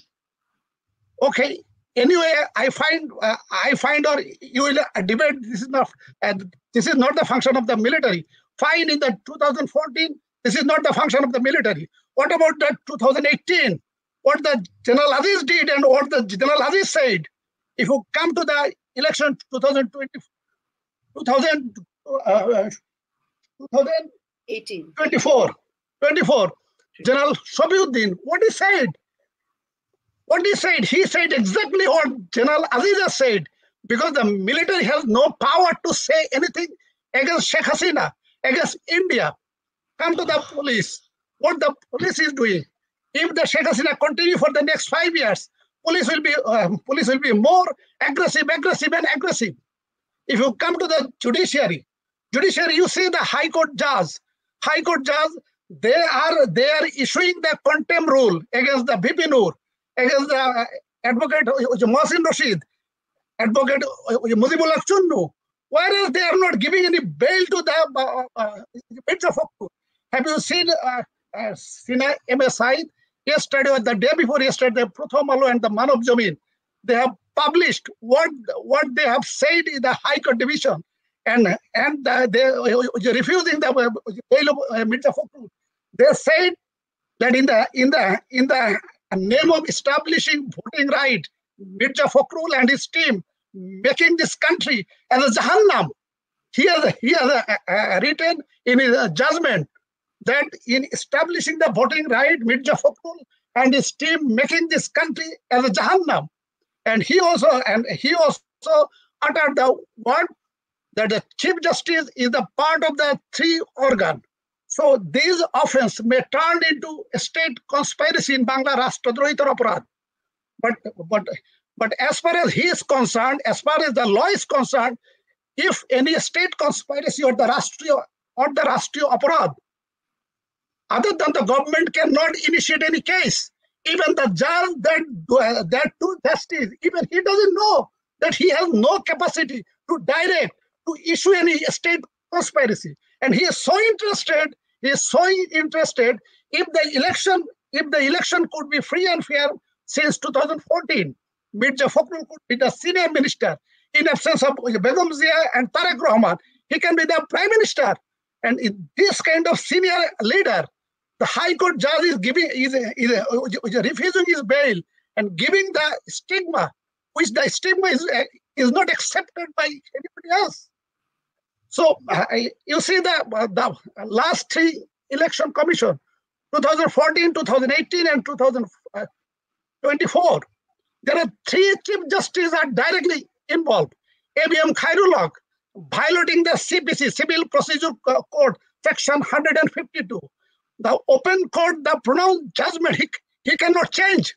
Speaker 5: okay. Anyway, I find or you will debate. This is not the function of the military. Fine, in the 2014, this is not the function of the military. What about the 2018? What the General Aziz did and what the General Aziz said? If you come to the election 2024, General Shabiuddin, what he said? He said exactly what General Aziz has said, because the military has no power to say anything against Sheikh Hasina, against India. Come to the police. What the police is doing? If the Sheikh Hasina continue for the next 5 years, police will be more aggressive. If you come to the judiciary, you see the High Court judge. They are issuing the contempt rule against the VP Noor, against the advocate Mohsin Rashid, advocate Mujibullah Chunnu, whereas they are not giving any bail to the Mirza Fakhrul. Have you seen Sinha MA Sayeed? Yesterday or the day before yesterday, the Prof and the Man of Jameen, they have published what they have said in the High Court division, and they refusing the bail of Mirza Fakhrul. They said that in the name of establishing voting right, Mirza Fakhrul and his team making this country as a Jahannam. He has written in his judgment that in establishing the voting right, Mirza Fakhrul and his team making this country as a Jahannam. And he also uttered the word that the Chief Justice is the part of the three organ. So these offense may turn into a state conspiracy in Bangla Rashtradrohita Aparad. But as far as he is concerned, as far as the law is concerned, if any state conspiracy or the Rashtriya Aparad, other than the government cannot initiate any case. Even the judge that to justice, even he doesn't know that he has no capacity to direct, to issue any state conspiracy. And he is so interested if the election could be free and fair since 2014. Mirza Fakhrul could be the senior minister in absence of Begum Zia and Tariq Rahman. He can be the prime minister. And in this kind of senior leader, the High Court judge is refusing his bail and giving the stigma, which the stigma is not accepted by anybody else. So you see the last three election commission, 2014, 2018, and 2024. There are three chief justices are directly involved. ABM Khairullah, violating the CPC, Civil Procedure Code, section 152. The open court, the pronounced judgment, he cannot change.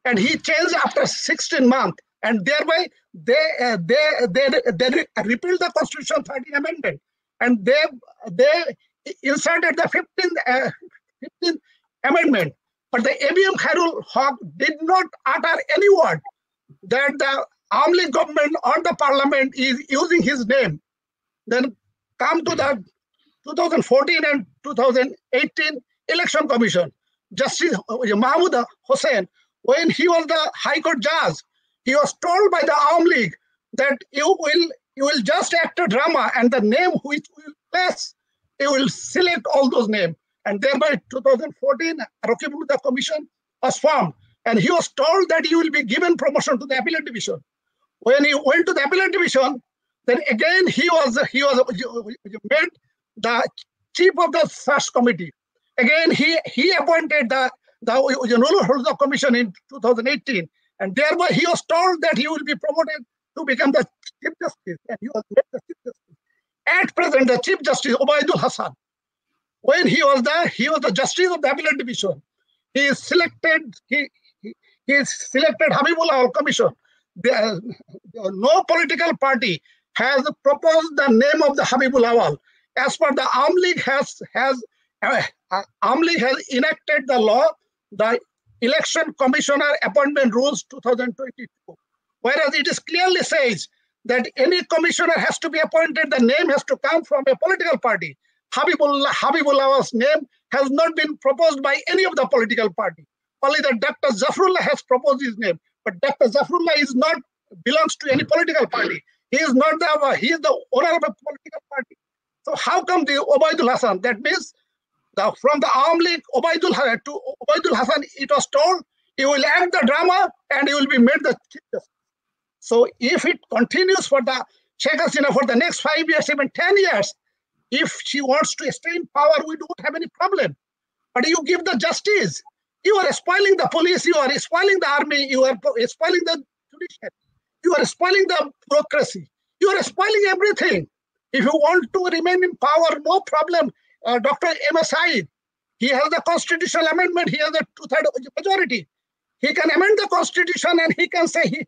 Speaker 5: And he changed after 16 months. And thereby, they repealed the Constitution 13th Amendment. And they inserted the 15th Amendment. But the ABM Khairul Haq did not utter any word that the Awami League government or the parliament is using his name. Then come to the 2014 and 2018 Election Commission. Justice Mahmood Hossain, when he was the High Court judge, he was told by the Awami League that you will just act a drama, and the name which will place, you will select all those names. And thereby 2014, Rokeya Commission was formed. And he was told that he will be given promotion to the appellate division. When he went to the appellate division, then again he was made the chief of the search committee. Again, he appointed the Rule Commission in 2018. And thereby he was told that he will be promoted to become the Chief Justice. And he was made the Chief Justice. At present, the Chief Justice, Obaidul Hassan, when he was the Justice of the Appellate Division, he selected Habibullah Commission. No political party has proposed the name of the Habibullah. As per the Awami League has enacted the law, the Election Commissioner Appointment Rules 2022, whereas it is clearly says that any commissioner has to be appointed, the name has to come from a political party. Habibullah's name has not been proposed by any of the political party. Only that Dr. Zafrullah has proposed his name, but Dr. Zafrullah belongs to any political party. He is the owner of a political party. So how come the Obaidul Hassan? That means from the Awami League, Obaidul Hassan, it was told he will act the drama and he will be made the Chief Justice. So if it continues for the Sheikh Hasina for the next 5 years, even 10 years, if she wants to stay in power, we don't have any problem. But you give the justice. You are spoiling the police, you are spoiling the army, you are spoiling the judiciary, you are spoiling the bureaucracy, you are spoiling everything. If you want to remain in power, no problem. Dr. MA Sayeed, he has the constitutional amendment, he has the 2/3 majority. He can amend the constitution and he can say he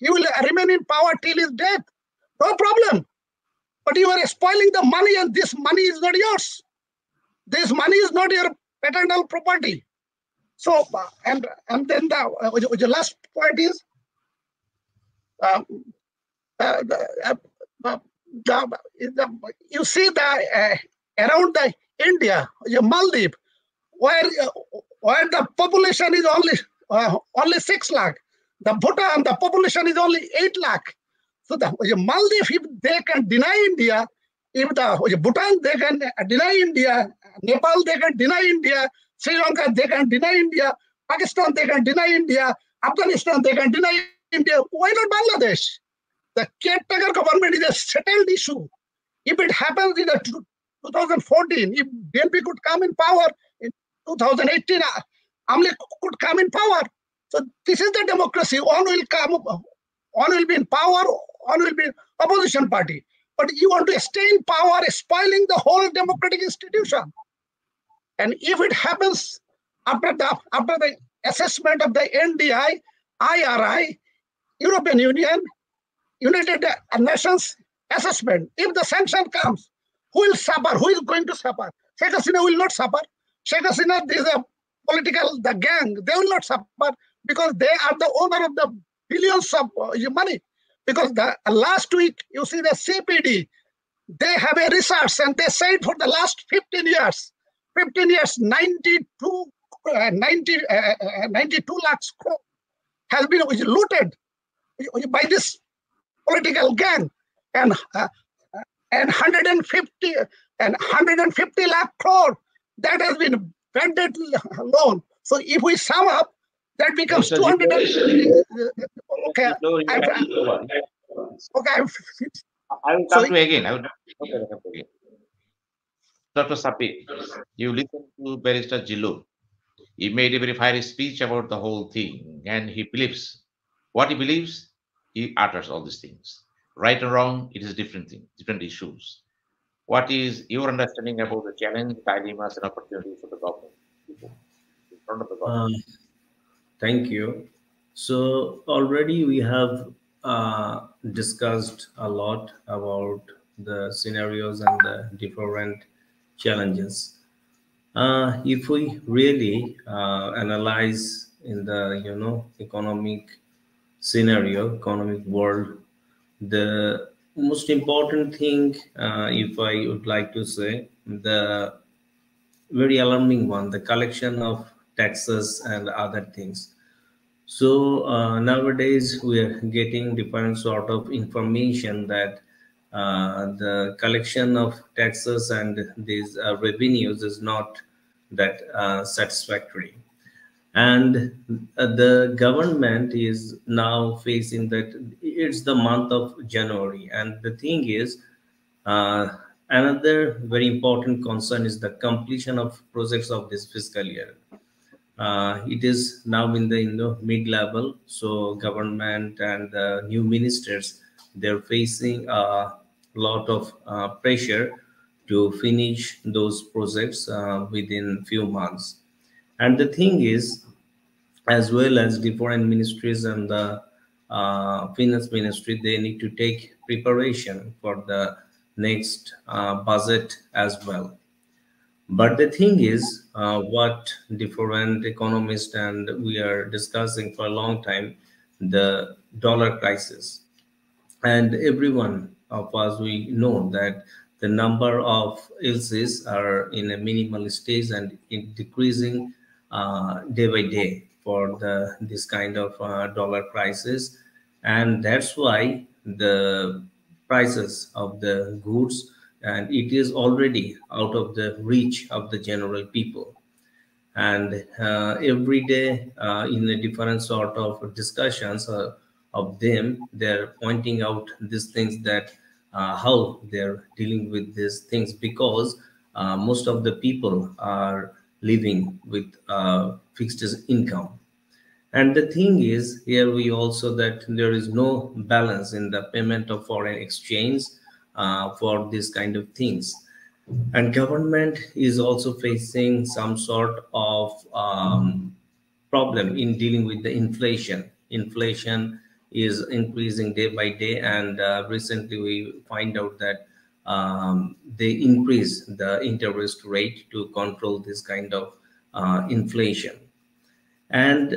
Speaker 5: will remain in power till his death. No problem. But you are spoiling the money, and this money is not yours. This money is not your paternal property. So, and then the last point is, you see around the India, Maldives, where the population is only 6 lakh. The Bhutan, the population is only 8 lakh. So the Maldives, if they can deny India, if the Bhutan, they can deny India, Nepal, they can deny India, Sri Lanka, they can deny India, Pakistan, they can deny India, Afghanistan, they can deny India. Why not Bangladesh? The caretaker government is a settled issue. If it happens in 2014, if BNP could come in power in 2018, Awami League could come in power. So this is the democracy. One will be in power, one will be opposition party. But you want to stay in power, spoiling the whole democratic institution. And if it happens after the assessment of the NDI, IRI, European Union, United Nations assessment, if the sanction comes, who will suffer? Who is going to suffer? Sheikh Hasina will not suffer. Sheikh Hasina is a the gang, they will not suffer because they are the owner of the billions of money. Because the last week, you see the CPD, they have a research and they said for the last 15 years, 92 lakhs crore has been looted by this political gang, and 150 lakh crore that has been banded loan. So if we sum up, that becomes 200. Okay.
Speaker 1: I will come to again. Dr. Sapi, you listen to Barrister Zillur. He made a very fiery speech about the whole thing, and he believes what he believes. He utters all these things. Right or wrong, it is different thing, different issues. What is your understanding about the challenge, dilemmas, and opportunities for the government people in front of the government?
Speaker 4: Thank you. So already we have discussed a lot about the scenarios and the different challenges. If we really analyze in the economic scenario, economic world, the most important thing, if I would like to say, the very alarming one, the collection of taxes and other things. So nowadays we are getting different sort of information that the collection of taxes and these revenues is not that satisfactory. And the government is now facing that it's the month of January. And the thing is, another very important concern is the completion of projects of this fiscal year. It is now in the mid-level, so government and the new ministers, they're facing a lot of pressure to finish those projects within few months. And the thing is, as well as the foreign ministries and the finance ministry, they need to take preparation for the next budget as well. But the thing is, what different economists and we are discussing for a long time, the dollar crisis. And everyone of us, we know that the number of illnesses are in a minimal stage and it decreasing day by day for this kind of dollar crisis. And that's why the prices of the goods, and it is already out of the reach of the general people. And every day in a different sort of discussions of them, they're pointing out these things, that how they're dealing with these things, because most of the people are living with fixed income. And the thing is, here we also that there is no balance in the payment of foreign exchange for these kind of things. And government is also facing some sort of problem in dealing with the inflation. Inflation is increasing day by day, and recently we find out that they increase the interest rate to control this kind of inflation. And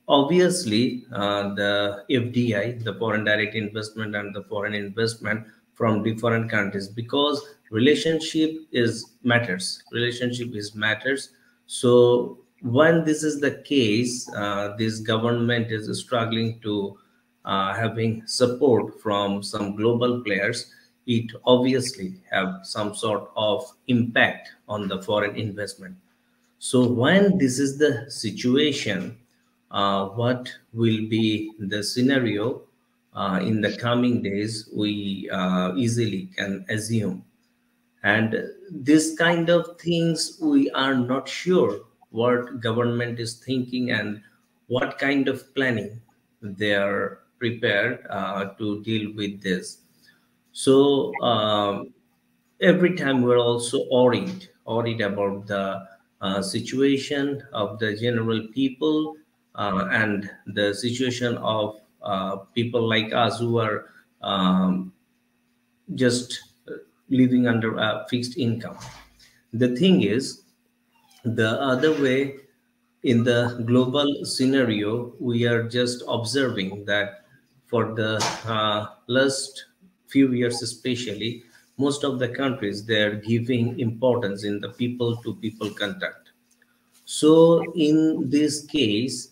Speaker 4: obviously, the FDI, the foreign direct investment, and the foreign investment from different countries, because relationship is matters. Relationship is matters. So when this is the case, this government is struggling to having support from some global players. It obviously have some sort of impact on the foreign investment. So when this is the situation, what will be the scenario in the coming days, we easily can assume. And this kind of things, we are not sure what government is thinking and what kind of planning they are prepared to deal with this. So every time we're also worried about the situation of the general people and the situation of people like us who are just living under a fixed income. The thing is, the other way, in the global scenario, we are just observing that for the last few years especially, most of the countries, they're giving importance in the people to people contact. So in this case,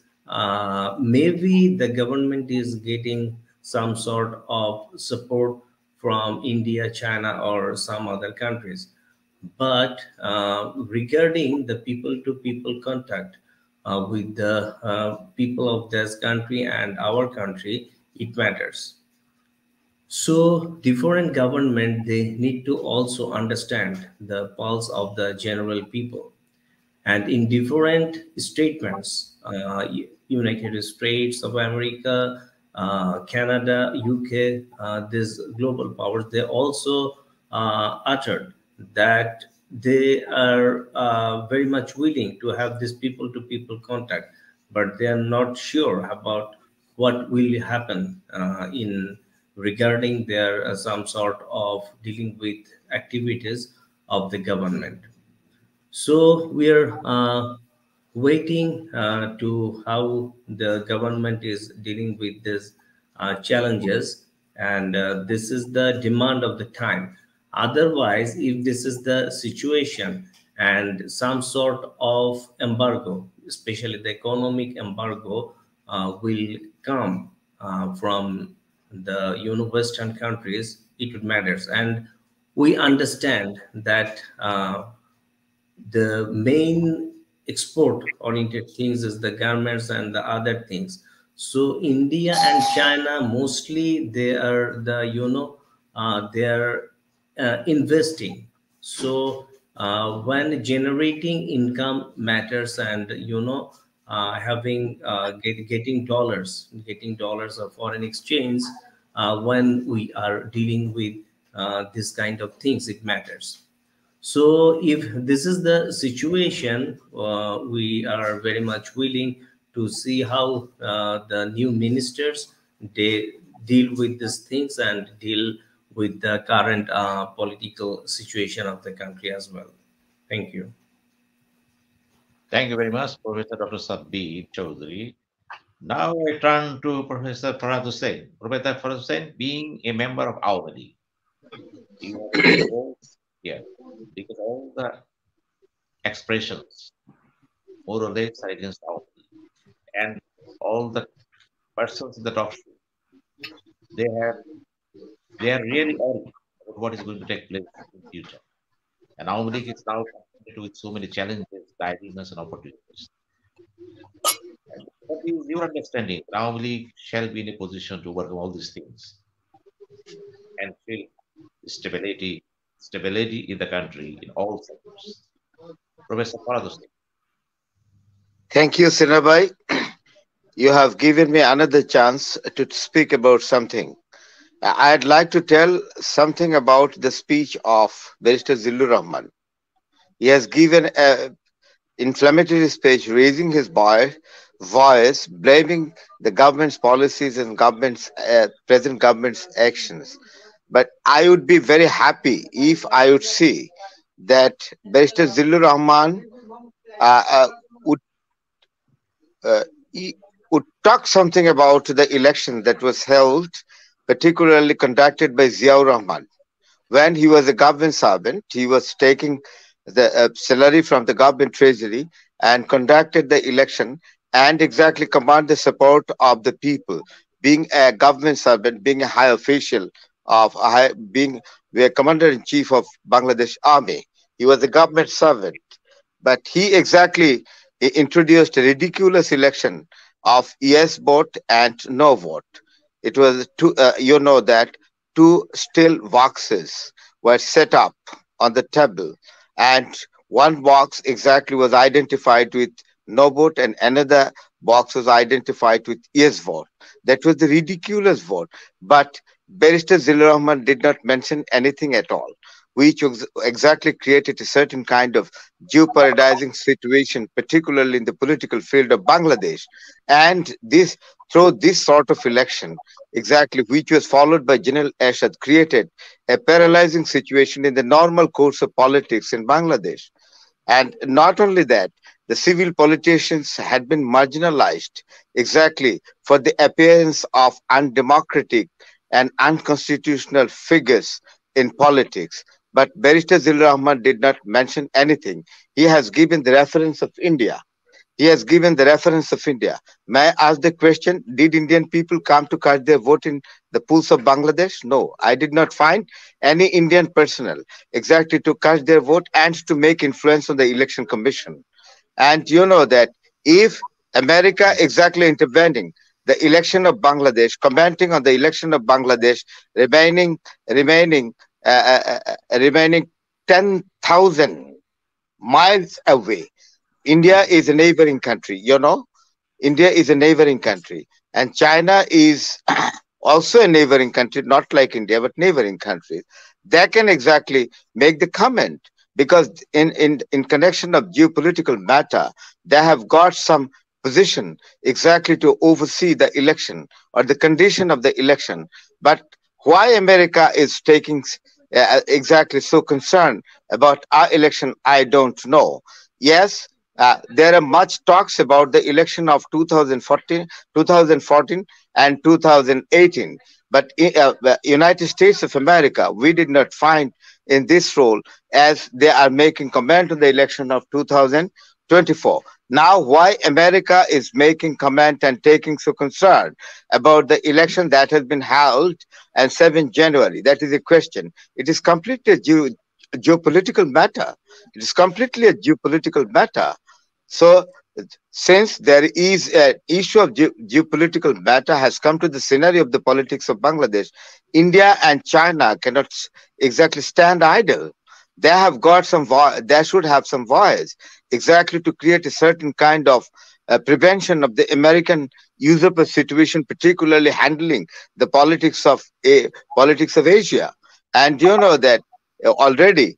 Speaker 4: maybe the government is getting some sort of support from India, China, or some other countries. But regarding the people-to-people contact with the people of this country and our country, it matters. So different government, they need to also understand the pulse of the general people. And in different statements, United States of America, Canada, UK, these global powers, they also uttered that they are very much willing to have this people-to-people contact, but they are not sure about what will happen in regarding their some sort of dealing with activities of the government. So we are waiting to how the government is dealing with these challenges, and this is the demand of the time. Otherwise, if this is the situation and some sort of embargo, especially the economic embargo, will come from the Western countries, it would matters. And we understand that the main export oriented things is the garments and the other things. So India and China mostly they are the they are investing. So when generating income matters, and having getting dollars of foreign exchange, when we are dealing with this kind of things, it matters. So if this is the situation, we are very much willing to see how the new ministers, they deal with these things and deal with the current political situation of the country as well. Thank you.
Speaker 1: Thank you very much, Professor Dr. Saber Chowdhury. Now I turn to Professor Farhad Hossain. Professor Farhad Hossain, being a member of Awami, you have been involved here because all the expressions, more or less, are against Awami, and all the persons in the top show, they are really worried about what is going to take place in the future. And Awami is now confronted with so many challenges, dilemmas, and opportunities. And what is your understanding? Awami shall be in a position to overcome all these things and feel stability in the country in all sectors. Professor Farhad.
Speaker 2: Thank you, Sinabai. You have given me another chance to speak about something. I'd like to tell something about the speech of Barrister Zillur Rahman. He has given an inflammatory speech raising his voice, blaming the government's policies and present government's actions. But I would be very happy if I would see that Barrister Zillur Rahman would talk something about the election that was held, particularly conducted by Ziaur Rahman. When he was a government servant, he was taking the salary from the government treasury and conducted the election and exactly command the support of the people. Being a government servant, being a high official, being the commander-in-chief of Bangladesh Army, he was a government servant. But he exactly introduced a ridiculous election of yes vote and no vote. It was two steel boxes were set up on the table, and one box exactly was identified with no vote and another box was identified with yes vote. That was the ridiculous vote. But Barrister Zillur Rahman did not mention anything at all, which exactly created a certain kind of jeopardizing situation, particularly in the political field of Bangladesh. And through this sort of election, exactly, which was followed by General Ershad, created a paralyzing situation in the normal course of politics in Bangladesh. And not only that, the civil politicians had been marginalized exactly for the appearance of undemocratic and unconstitutional figures in politics. But Barrister Zillur Rahman did not mention anything. He has given the reference of India. May I ask the question, did Indian people come to cast their vote in the pools of Bangladesh? No, I did not find any Indian personnel exactly to cast their vote and to make influence on the election commission. And you know that if America exactly intervening the election of Bangladesh, commenting on the election of Bangladesh, remaining 10,000 miles away. India is a neighboring country, India is a neighboring country. and China is also a neighboring country, not like India, but neighboring countries, they can exactly make the comment, because in connection of geopolitical matter, they have got some position exactly to oversee the election or the condition of the election. But why America is taking exactly so concerned about our election, I don't know. Yes, there are much talks about the election of 2014 and 2018, but United States of America, we did not find in this role, as they are making comment on the election of 2024. Now, why America is making comment and taking so concern about the election that has been held on 7th January? That is a question. It is completely a geopolitical matter. It is completely a geopolitical matter. So, since there is an issue of geopolitical matter has come to the scenario of the politics of Bangladesh, India and China cannot exactly stand idle. They have got some voice. They should have some voice exactly to create a certain kind of prevention of the American usurper situation, particularly handling the politics of Asia. And you know that already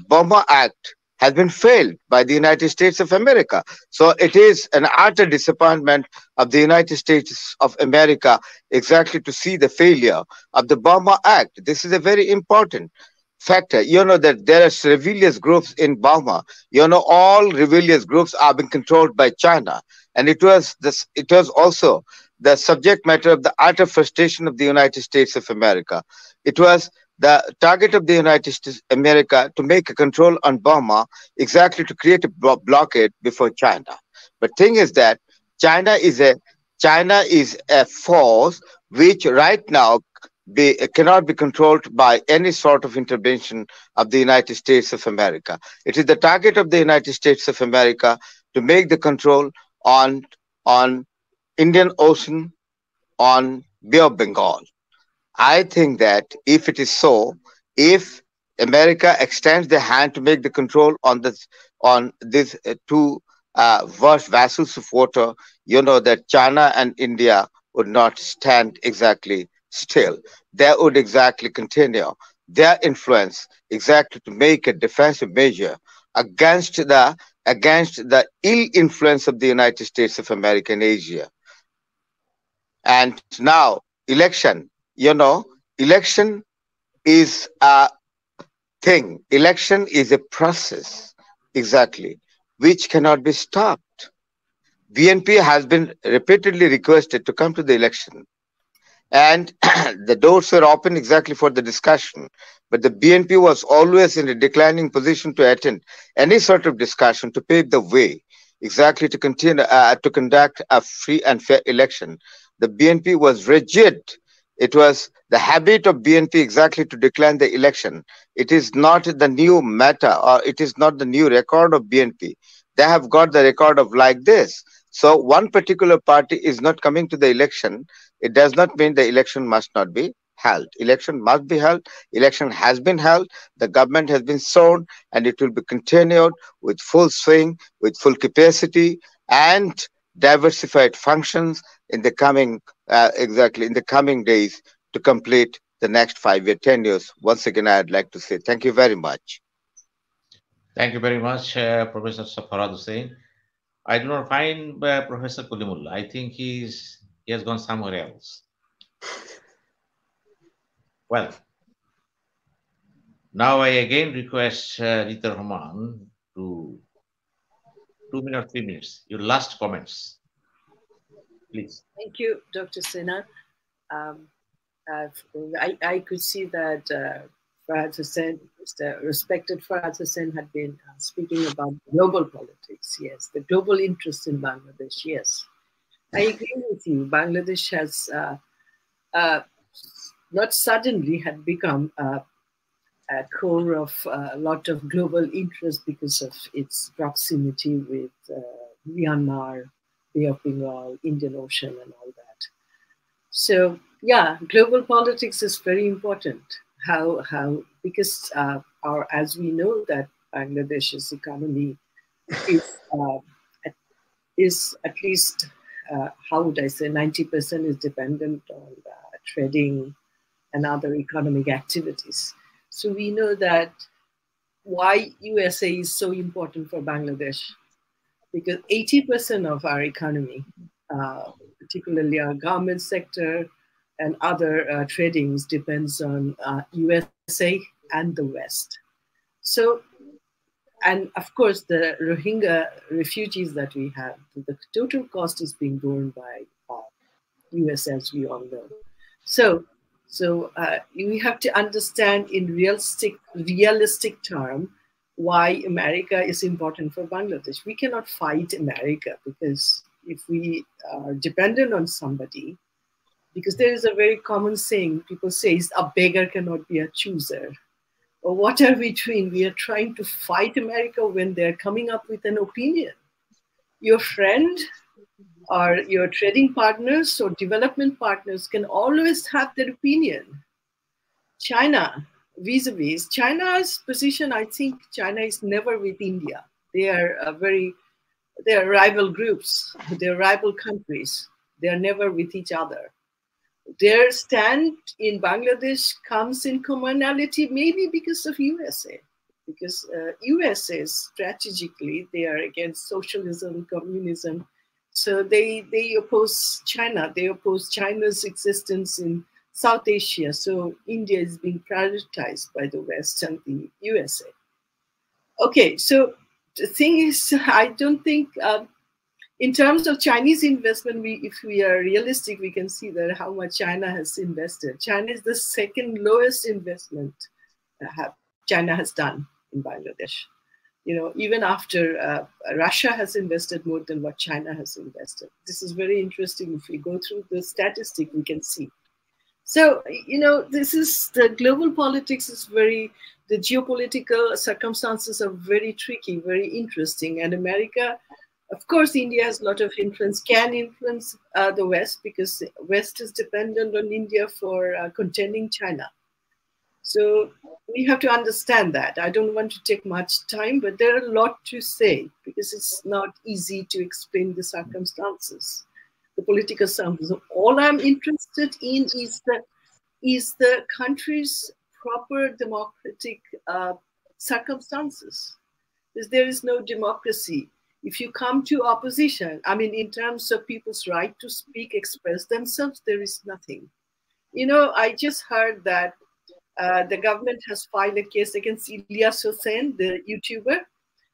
Speaker 2: Burma Act has been failed by the United States of America. So it is an utter disappointment of the United States of America exactly to see the failure of the Burma Act. This is a very important factor. You know that there are rebellious groups in Burma. You know, all rebellious groups are being controlled by China. And it was also the subject matter of the utter frustration of the United States of America. It was the target of the United States of America to make a control on Burma, exactly to create a blockade before China. But thing is that China is a force which right now cannot be controlled by any sort of intervention of the United States of America. It is the target of the United States of America to make the control on Indian Ocean, on Bay of Bengal. I think that if it is so, if America extends their hand to make the control on these two vast vessels of water, you know that China and India would not stand exactly still. They would exactly continue their influence exactly to make a defensive measure against the ill influence of the United States of America in Asia. And now election. You know, election is a thing. Election is a process, exactly, which cannot be stopped. BNP has been repeatedly requested to come to the election. And the doors were open exactly for the discussion. But the BNP was always in a declining position to attend any sort of discussion to pave the way exactly to continue to conduct a free and fair election. The BNP was rigid. It was the habit of BNP exactly to decline the election. It is not the new matter, or it is not the new record of BNP. They have got the record of like this. So one particular party is not coming to the election. It does not mean the election must not be held. Election must be held. Election has been held. The government has been sworn, and it will be continued with full swing, with full capacity, and diversified functions in the coming in the coming days to complete the next 5 year tenures. Once again, I'd like to say thank you very much.
Speaker 1: Thank you very much, Professor Farhad Hossain. I do not find Professor Kalimullah. I think he has gone somewhere else. Well, now I again request Rieta Rahman to 2 minutes, 3 minutes. Your last comments, please.
Speaker 3: Thank you, Dr. Sinha. I could see that Farhad Hossain, the respected Farhad Hossain, had been speaking about global politics. Yes, the global interest in Bangladesh. Yes, I agree with you. Bangladesh has not suddenly had become a core of a lot of global interest because of its proximity with Myanmar, Bay of Bengal, Indian Ocean, and all that. So yeah, global politics is very important. Because as we know that Bangladesh's economy is at least how would I say, 90% is dependent on trading and other economic activities. So we know that why USA is so important for Bangladesh, because 80% of our economy, particularly our government sector and other tradings, depends on USA and the West. So, and of course, the Rohingya refugees that we have, the total cost is being borne by US, as we all know. So we have to understand in realistic term why America is important for Bangladesh. We cannot fight America, because if we are dependent on somebody, because there is a very common saying, people say, a beggar cannot be a chooser. Or what are we doing? We are trying to fight America when they're coming up with an opinion. Your friend or your trading partners or development partners can always have their opinion. China, vis-a-vis, China's position, I think China is never with India. They are they are rival groups, they're rival countries. They are never with each other. Their stand in Bangladesh comes in commonality, maybe because of USA, because USA strategically, they are against socialism, communism. So they oppose China. They oppose China's existence in South Asia. So India is being prioritized by the West and the USA. Okay, so the thing is, I don't think, in terms of Chinese investment, if we are realistic, we can see that how much China has invested. China is the second lowest investment China has done in Bangladesh. You know, even after Russia has invested more than what China has invested. This is very interesting. If we go through the statistic, we can see. So, you know, this is the global politics is the geopolitical circumstances are very tricky, very interesting. And America, of course, India has a lot of influence, can influence the West, because the West is dependent on India for contending China. So we have to understand that. I don't want to take much time, but there are a lot to say, because it's not easy to explain the circumstances, the political circumstances. All I'm interested in is the country's proper democratic circumstances. Because there is no democracy. If you come to opposition, I mean, in terms of people's right to speak, express themselves, there is nothing. You know, I just heard that the government has filed a case against Hossain, the YouTuber.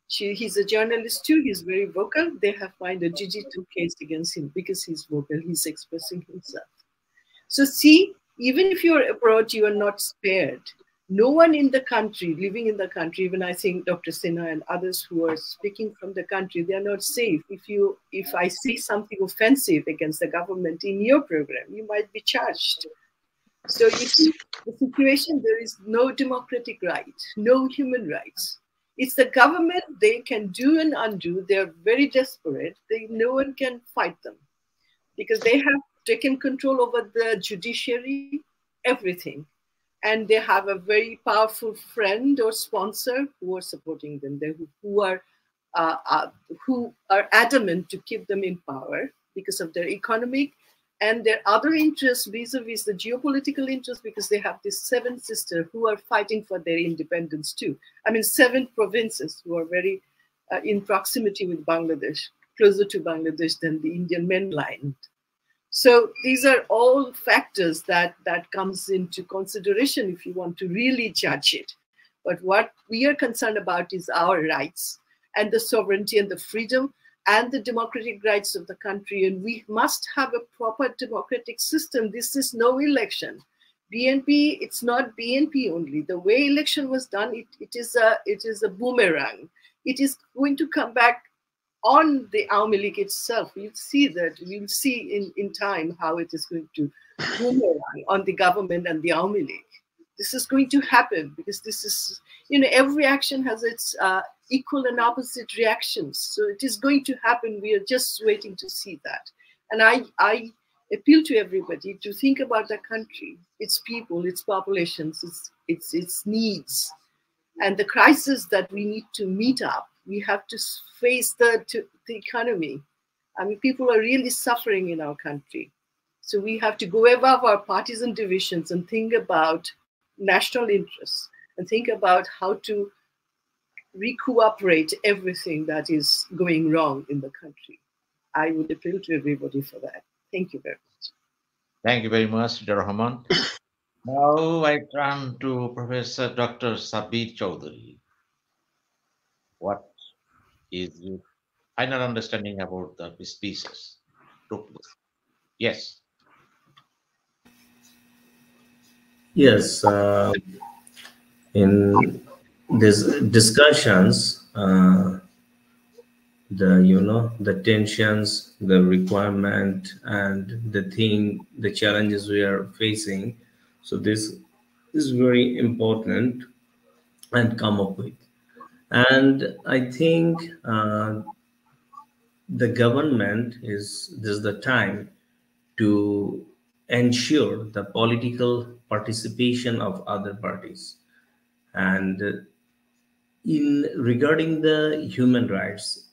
Speaker 3: He's a journalist too, he's very vocal. They have filed a digital case against him because he's vocal, he's expressing himself. So see, even if you're abroad, you are not spared. No one in the country, living in the country, even I think Dr. Sinha and others who are speaking from the country, they are not safe. If I say something offensive against the government in your program, you might be charged. So you see the situation, there is no democratic right, no human rights. It's the government, they can do and undo. They're very desperate. No one can fight them because they have taken control over the judiciary, everything. And they have a very powerful friend or sponsor who are supporting them, who are adamant to keep them in power because of their economic and their other interests vis-a-vis the geopolitical interests, because they have these 7 sisters who are fighting for their independence too. I mean, 7 provinces who are very in proximity with Bangladesh, closer to Bangladesh than the Indian mainland. So these are all factors that comes into consideration if you want to really judge it. But what we are concerned about is our rights and the sovereignty and the freedom and the democratic rights of the country. And we must have a proper democratic system. This is no election. BNP, it's not BNP only. The way election was done, it is a boomerang. It is going to come back on the Awami.League itself. You'll see that, you'll see in time how it is going to boomerang on the government and the Awami.League. This is going to happen because this is, you know, every action has its equal and opposite reactions. So it is going to happen. We are just waiting to see that. And I appeal to everybody to think about the country, its people, its populations, its needs, and the crisis that we need to meet up. We have to face the economy. I mean, people are really suffering in our country. So we have to go above our partisan divisions and think about national interests and think about how to recooperate everything that is going wrong in the country. I would appeal to everybody for that. Thank you very much.
Speaker 1: Thank you very much, Rieta Rahman. Now I turn to Professor Dr. Saber Chowdhury. What is your final understanding about the speeches? Yes.
Speaker 4: Yes, in these discussions, the tensions, the requirement, and the challenges we are facing. So this is very important and come up with. And I think the government this is the time to ensure the political participation of other parties. And in regarding the human rights,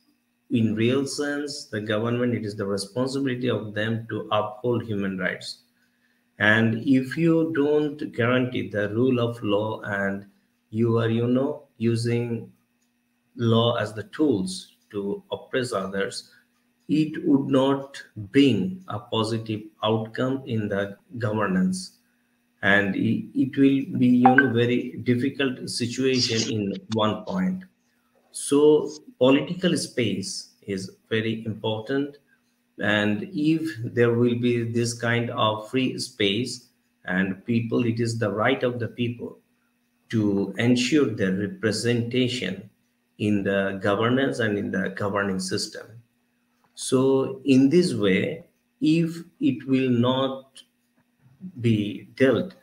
Speaker 4: in real sense, the government, it is the responsibility of them to uphold human rights. And if you don't guarantee the rule of law and you are, using law as the tools to oppress others, it would not bring a positive outcome in the governance. And it will be, very difficult situation in one point. So political space is very important. And if there will be this kind of free space and people, it is the right of the people to ensure their representation in the governance and in the governing system. So in this way, if it will not be dealt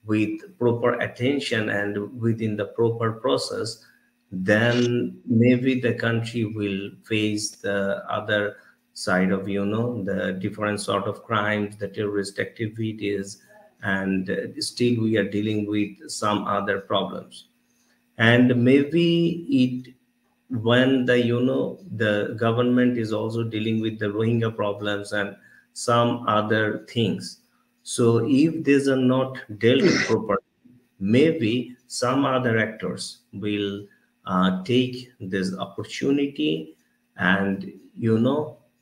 Speaker 4: with proper attention and within the proper process, then maybe the country will face the other side of, the different sort of crimes, the terrorist activities, and still we are dealing with some other problems. And maybe it, when the government is also dealing with the Rohingya problems and some other things. So if these are not dealt properly, maybe some other actors will take this opportunity, and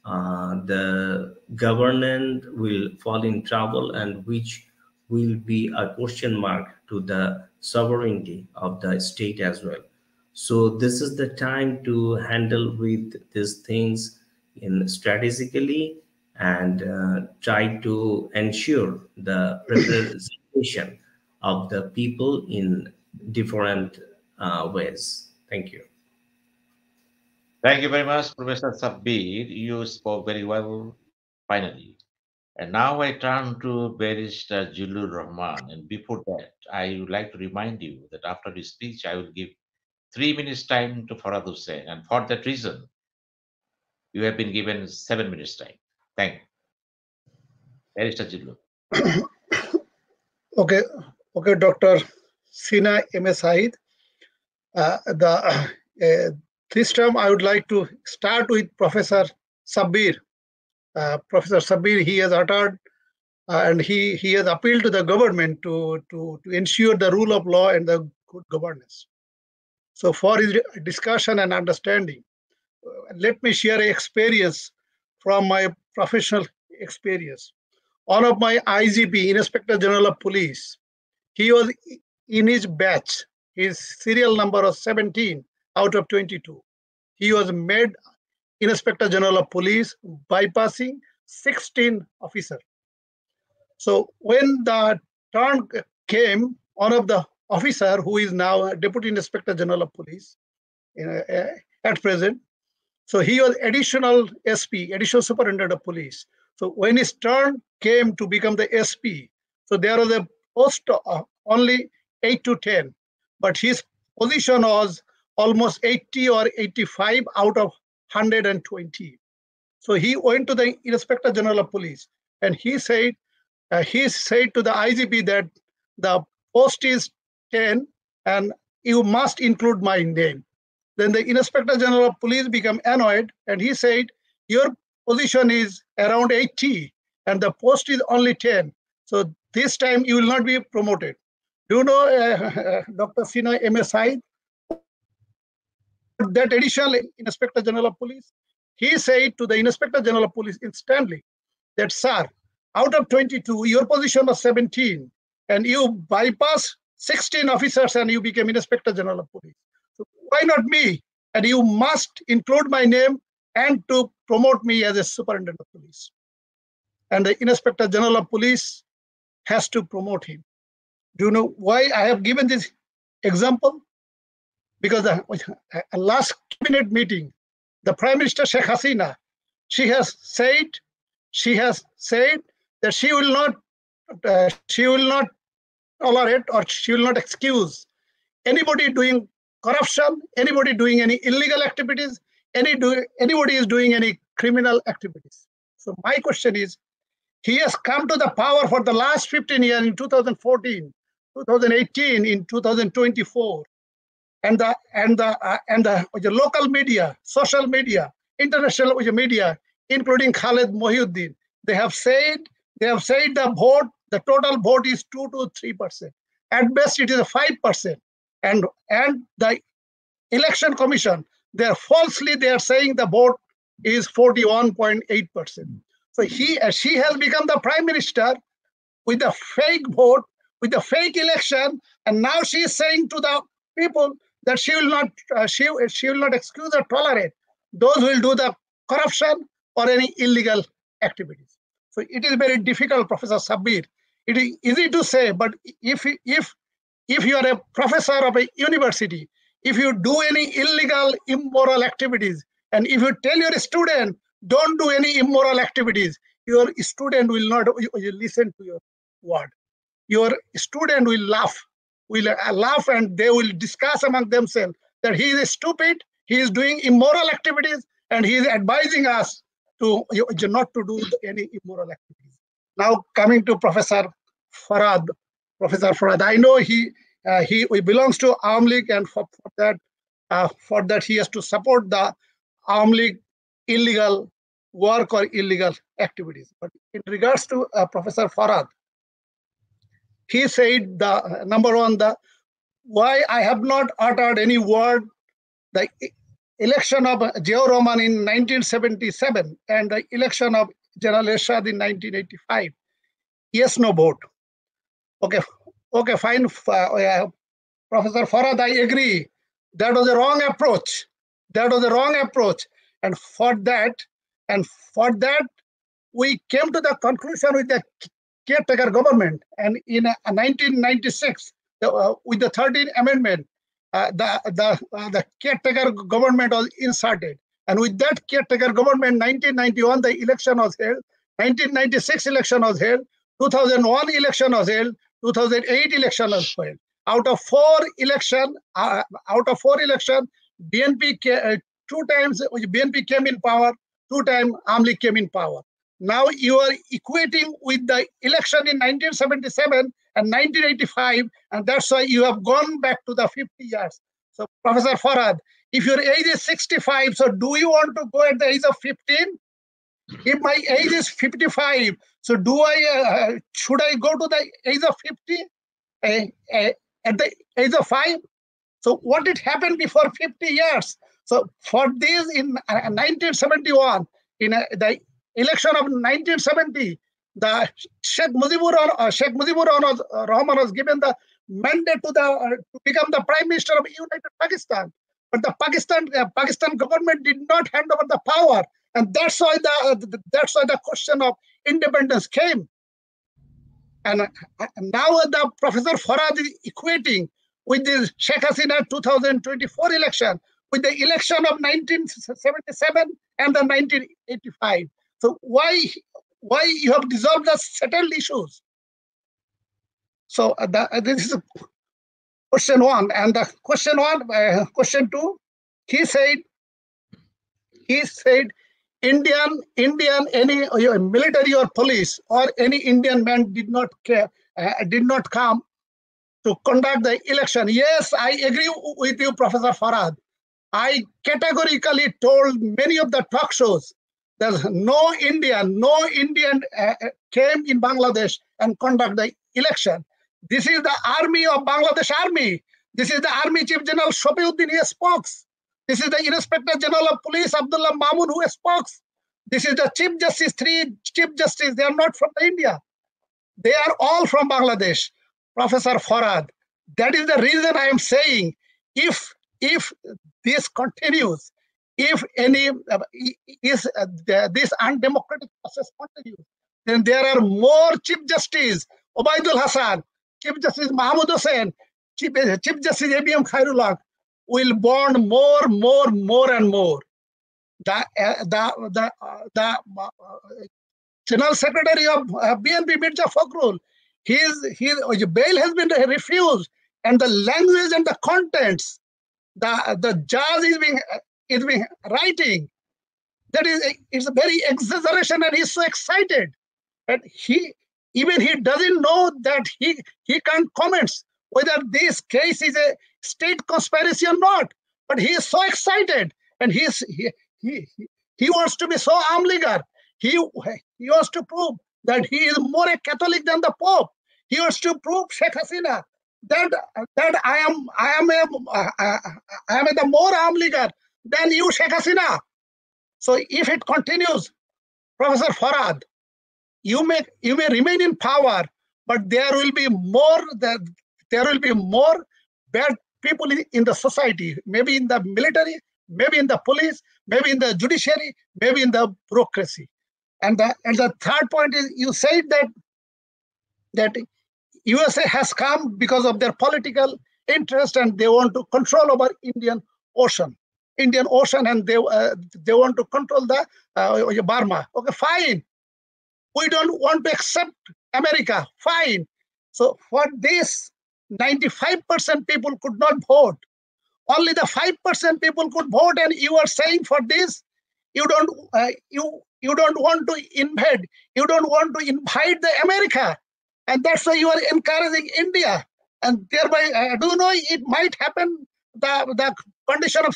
Speaker 4: the government will fall in trouble, and which will be a question mark to the sovereignty of the state as well. So this is the time to handle with these things in strategically and try to ensure the representation of the people in different ways. Thank you.
Speaker 1: Thank you very much, Professor Saber. You spoke very well, finally. And now I turn to Barrister Zillur Rahman. And before that, I would like to remind you that after this speech, I will give 3 minutes time to Farhad Hossain. And for that reason, you have been given 7 minutes time. Thank you. Barrister Zillur.
Speaker 5: Okay, Dr. Sinha MA Sayeed. This time I would like to start with Professor Saber. Professor Saber, he has uttered and he has appealed to the government to ensure the rule of law and the good governance. So for his discussion and understanding, let me share an experience from my professional experience. One of my IGP, Inspector General of Police, he was in his batch, his serial number was 17 out of 22. He was made Inspector General of Police, bypassing 16 officers. So when the turn came, one of the officer who is now Deputy Inspector General of Police at present, so he was additional SP, additional Superintendent of Police. So when his turn came to become the SP, so there was a post only 8 to 10, but his position was almost 80 or 85 out of 120. So he went to the Inspector General of Police and he said to the IGP that the post is 10 and you must include my name. Then the Inspector General of Police became annoyed and he said, your position is around 80 and the post is only 10. So this time you will not be promoted. Do you know Dr. Sinha MA Sayeed? That additional Inspector General of Police, he said to the Inspector General of Police instantly that, sir, out of 22, your position was 17, and you bypassed 16 officers and you became Inspector General of Police. So why not me? And you must include my name and to promote me as a Superintendent of Police. And the Inspector General of Police has to promote him. Do you know why I have given this example? Because the last cabinet meeting, the Prime Minister Sheikh Hasina, she has said that she will not tolerate or she will not excuse anybody doing corruption, anybody doing any illegal activities, anybody is doing any criminal activities. So my question is, he has come to the power for the last 15 years in 2014, 2018, in 2024. And the local media, social media, international media, including Khaled Mohiuddin, they have said the total vote is 2 to 3%. At best, it is a 5%. And the election commission, they are saying the vote is 41.8%. So she has become the prime minister with a fake vote, with a fake election, and now she is saying to the people that she will not excuse or tolerate those who will do the corruption or any illegal activities. So it is very difficult, Professor Saber. It is easy to say, but if you are a professor of a university, if you do any illegal, immoral activities, and if you tell your student, don't do any immoral activities, your student will not listen to your word. Your student will laugh and they will discuss among themselves that he is stupid, he is doing immoral activities, and he is advising us to not to do any immoral activities. Now coming to Professor Farhad. Professor Farhad, I know he belongs to Awami.League, and for that he has to support the Awami.League illegal work or illegal activities. But in regards to Professor Farhad, he said the number one, why I have not uttered any word, the election of Ziaur Rahman in 1977 and the election of General Ershad in 1985. Yes, no vote. Okay, fine. Professor Farhad, I agree. That was a wrong approach. And for that, we came to the conclusion with the caretaker government. And in 1996, with the 13th Amendment, the caretaker government was inserted. And with that caretaker government, 1991, the election was held. 1996 election was held. 2001 election was held. 2008 election was held. Out of four election, BNP two times BNP came in power. 2 times Awami.League came in power. Now you are equating with the election in 1977 and 1985, and that's why you have gone back to the 50 years. So, Professor Farhad, if your age is 65, so do you want to go at the age of 15? If my age is 55, so should I go to the age of 50 at the age of 5? So what did happen before 50 years? So for this, in 1971, in the election of 1970, the Sheikh Mujibur Rahman was given the mandate to become the Prime Minister of United Pakistan. But the Pakistan government did not hand over the power, and that's why the question of independence came. And now the Professor Farhad is equating with the Sheikh Hasina 2024 election with the election of 1977 and the 1985. So why you have dissolved the settled issues? So this is question one. And the question two, he said Indian any military or police or any Indian man did not come to conduct the election. Yes, I agree with you, Professor Farhad. I categorically told many of the talk shows There's no Indian came in Bangladesh and conduct the election. This is the army of Bangladesh army. This is the Army Chief General Shofiuddin who spoke. This is the Inspector General of Police Abdullah Mamun who spoke. This is the Chief Justice, 3 Chief Justice. They are not from India. They are all from Bangladesh. Professor Farhad. That is the reason I am saying, if this continues, if any this undemocratic process continues, then there are more Chief Justice Obaidul Hasan, Chief Justice Mahmoud Hossain, Chief Justice ABM Khairullah will bond more and more. The General Secretary of BNP Mirza Fakhrul, his bail has been refused, and the language and the contents, the judge is being writing. That is, it's a very exaggeration, and he's so excited. And he doesn't know that he can't comment whether this case is a state conspiracy or not. But he is so excited, and he wants to be so Awami-Leaguer. He wants to prove that he is more a Catholic than the Pope. He wants to prove Sheikh Hasina that I am the more Awami-Leaguer than you, Sheikh Hasina. So if it continues, Professor Farhad, you may remain in power, but there will be more bad people in the society, maybe in the military, maybe in the police, maybe in the judiciary, maybe in the bureaucracy. And the third point is, you said that USA has come because of their political interest, and they want to control over Indian Ocean, and they want to control the Burma. Okay, fine. We don't want to accept America. Fine. So for this, 95% people could not vote. Only the 5% people could vote, and you are saying for this, you don't want to invade. You don't want to invite the America, and that's why you are encouraging India. And thereby, do you know it might happen? The condition of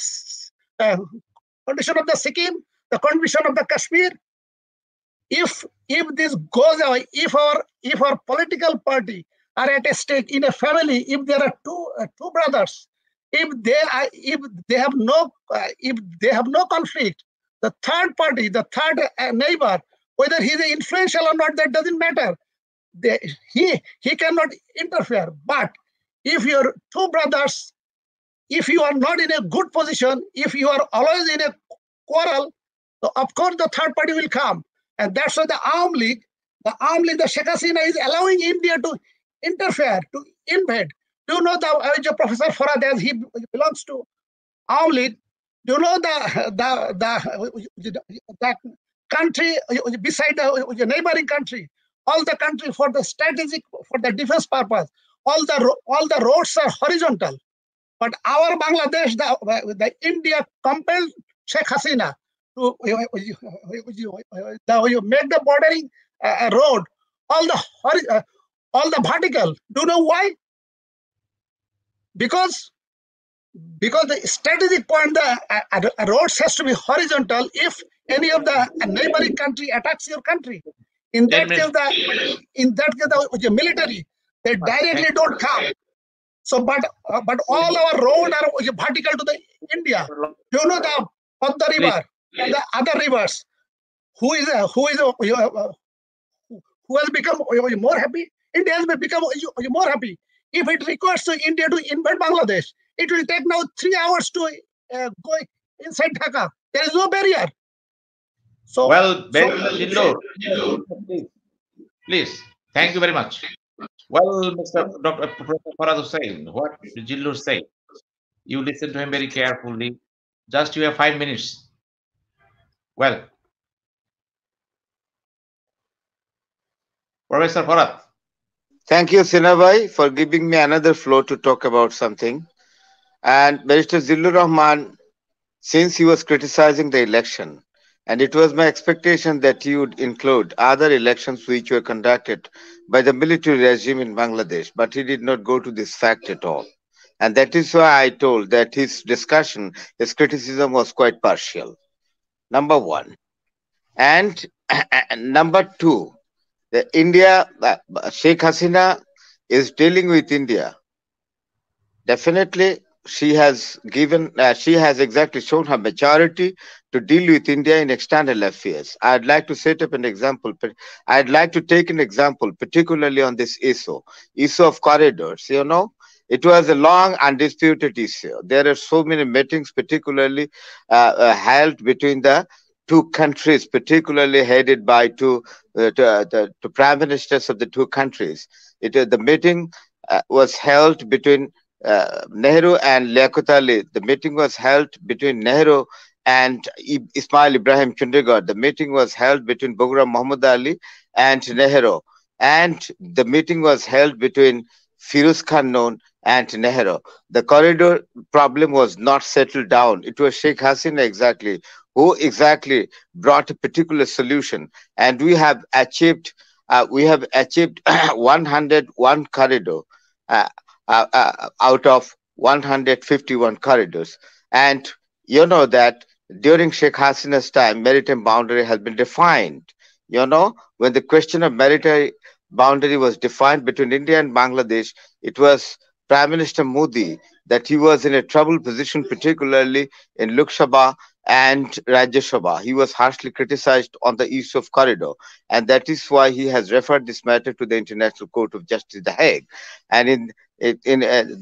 Speaker 5: the Sikkim, the condition of the Kashmir. If this goes away, if our political party are at a stake in a family, if there are two brothers, if they have no conflict, the third party, the third neighbor, whether he is influential or not, that doesn't matter. He cannot interfere. But if your two brothers, if you are not in a good position, if you are always in a quarrel, so of course the third party will come. And that's why the Awami-League, the Sheikh Hasina is allowing India to interfere, to invade. Do you know the Professor Farhad, as he belongs to Awami-League, do you know the country beside the neighboring country, all the country for the strategic, for the defense purpose, all the roads are horizontal. But our Bangladesh, the India compelled Sheikh Hasina to make the bordering road all the vertical. Do you know why? Because the strategic point, the roads has to be horizontal. If any of the neighboring country attacks your country, in that case, the military, they directly don't come. So, but all our roads are vertical to the India. Do you know the Padma River and the other rivers? Who has become more happy? India has become more happy. If it requires to India to invade Bangladesh, it will take now 3 hours to go inside Dhaka. There is no barrier. So,
Speaker 1: well, Zillur, please. Thank you very much. Well, Mr. Dr. Professor Farhad Hossain, what Zillur say? You listen to him very carefully. Just you have 5 minutes. Well, Professor Farhad.
Speaker 2: Thank you, Sinha, for giving me another floor to talk about something. And Barrister Zillur Rahman, since he was criticizing the election, and it was my expectation that he would include other elections which were conducted by the military regime in Bangladesh, but he did not go to this fact at all. And that is why I told that his discussion, his criticism was quite partial. Number one. And number two, the India, Sheikh Hasina is dealing with India. Definitely, she has exactly shown her maturity to deal with India in external affairs. I'd like to set up an example. I'd like to take an example, particularly on this issue of corridors. You know, it was a long undisputed issue. There are so many meetings, particularly held between the two countries, particularly headed by the prime ministers of the two countries. The meeting was held between Nehru and Liaquat Ali. The meeting was held between Nehru and Ismail Ibrahim Chandigarh. The meeting was held between Bagram Muhammad Ali and Nehru. And the meeting was held between Firuz Khan Noon and Nehru. The corridor problem was not settled down. It was Sheikh Hasina exactly who exactly brought a particular solution. And we have achieved 101 corridor. Out of 151 corridors. And you know that during Sheikh Hasina's time, maritime boundary has been defined. You know, when the question of maritime boundary was defined between India and Bangladesh, it was Prime Minister Modi that he was in a troubled position, particularly in Lok Sabha and Rajya Sabha. He was harshly criticized on the issue of corridor, and that is why he has referred this matter to the International Court of Justice, The Hague. And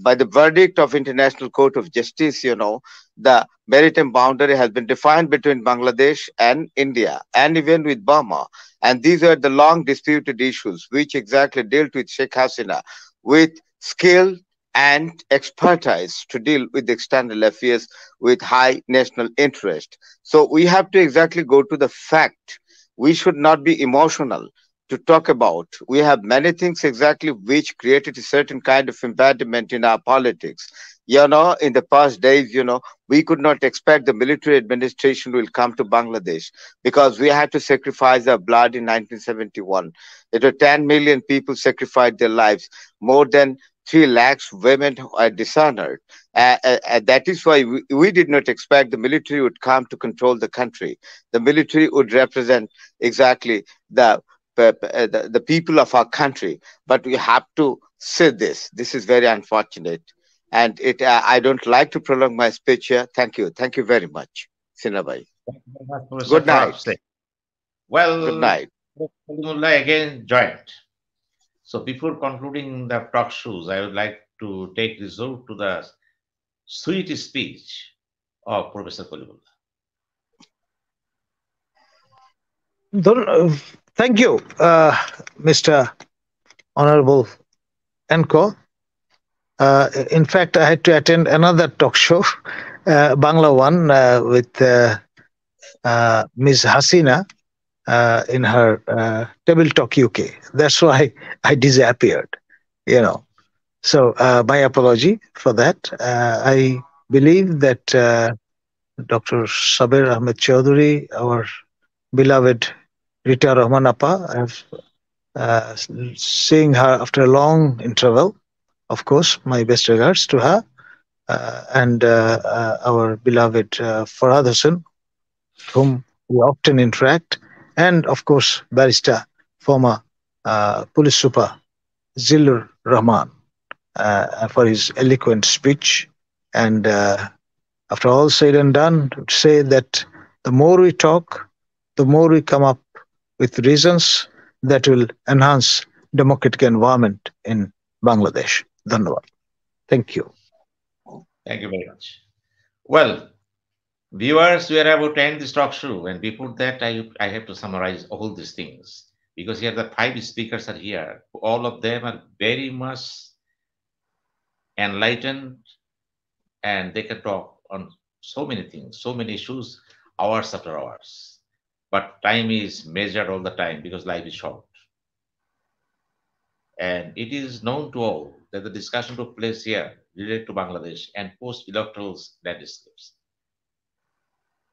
Speaker 2: by the verdict of International Court of Justice, you know, the maritime boundary has been defined between Bangladesh and India, and even with Burma. And these are the long disputed issues which exactly dealt with Sheikh Hasina with skill and expertise to deal with external affairs with high national interest. So we have to exactly go to the fact. We should not be emotional to talk about. We have many things exactly which created a certain kind of embedment in our politics. You know, in the past days, you know, we could not expect the military administration will come to Bangladesh because we had to sacrifice our blood in 1971. It was 10 million people sacrificed their lives. More than 3 lakhs women are dishonored. That is why we did not expect the military would come to control the country. The military would represent exactly the people of our country. But we have to say this. This is very unfortunate. And I don't like to prolong my speech here. Thank you. Thank you very much, Sinabai. Good night.
Speaker 1: Well,
Speaker 2: good night.
Speaker 1: Kalimullah again joined. So before concluding the talk shows, I would like to take resort to the sweet speech of Professor Kalimullah.
Speaker 6: Thank you, Mr. Honorable Enco. In fact, I had to attend another talk show, Bangla One, with Ms. Hasina in her Table Talk UK. That's why I disappeared, you know. So my apology for that. I believe that Dr. Saber Ahmed Chowdhury, our beloved Rieta Rahman Appa, I've seeing her after a long interval. Of course, my best regards to her and our beloved Farhad Hossain, whom we often interact, and of course, Barrister, former police super Zillur Rahman, for his eloquent speech. And after all said and done, I would say that the more we talk, the more we come up with reasons that will enhance democratic environment in Bangladesh. Dhanyavad. Thank you.
Speaker 1: Thank you very much. Well, viewers, we are about to end this talk show, and before that, I have to summarize all these things because here the 5 speakers are here. All of them are very much enlightened, and they can talk on so many things, so many issues, hours after hours. But time is measured all the time because life is short. And it is known to all that the discussion took place here related to Bangladesh and post-electoral landscapes.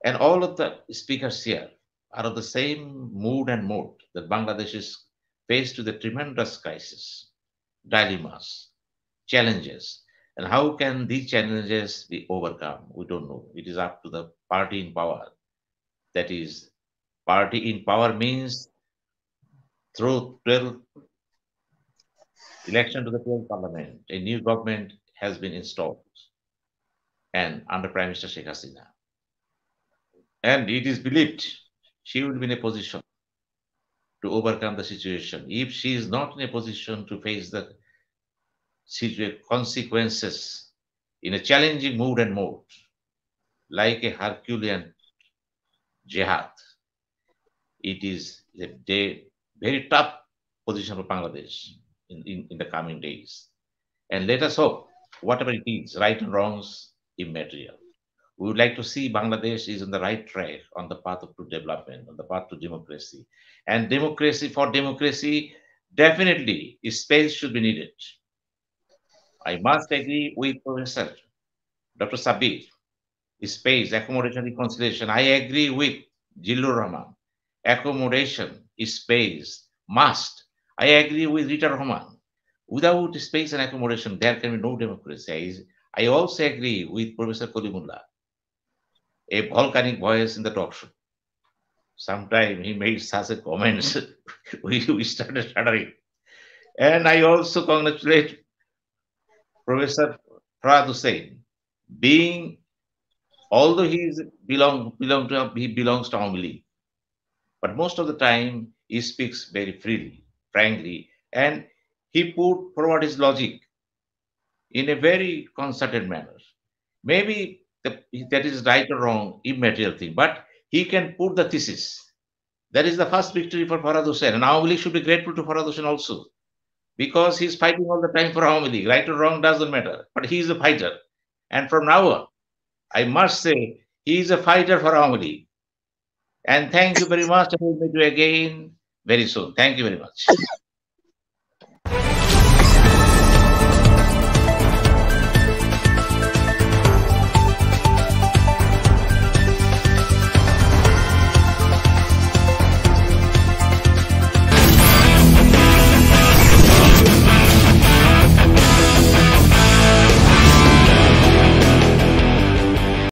Speaker 1: And all of the speakers here are of the same mood and mode that Bangladesh is faced with a tremendous crisis, dilemmas, challenges. And how can these challenges be overcome? We don't know. It is up to the party in power, that is Party in power means through 12 election to the 12th parliament, a new government has been installed and under Prime Minister Sheikh Hasina. And it is believed she will be in a position to overcome the situation. If she is not in a position to face the consequences in a challenging mood and mode, like a Herculean jihad, it is a very tough position for Bangladesh in the coming days. And let us hope, whatever it is, right and wrongs, immaterial. We would like to see Bangladesh is on the right track, on the path to development, on the path to democracy. And for democracy, definitely space should be needed. I must agree with Professor Dr. Saber. Space, accommodation, reconciliation. I agree with Zillur Rahman. Accommodation, space, must. I agree with Rieta Rahman. Without space and accommodation, there can be no democracy. I also agree with Professor Kalimullah, a volcanic voice in the talk show. Sometime he made such a comments, we started shuddering. And I also congratulate Professor Farhad Hossain, although he belongs to Awami League, but most of the time he speaks very freely, frankly, and he put forward his logic in a very concerted manner. Maybe that is right or wrong, immaterial thing, but he can put the thesis. That is the first victory for Farhad Hossain, and Awami League should be grateful to Farhad Hossain also, because he's fighting all the time for Awami League. Right or wrong doesn't matter, but he is a fighter. And from now on, I must say, he is a fighter for Awami League. And thank you very much. I will meet you again very soon. Thank you very much.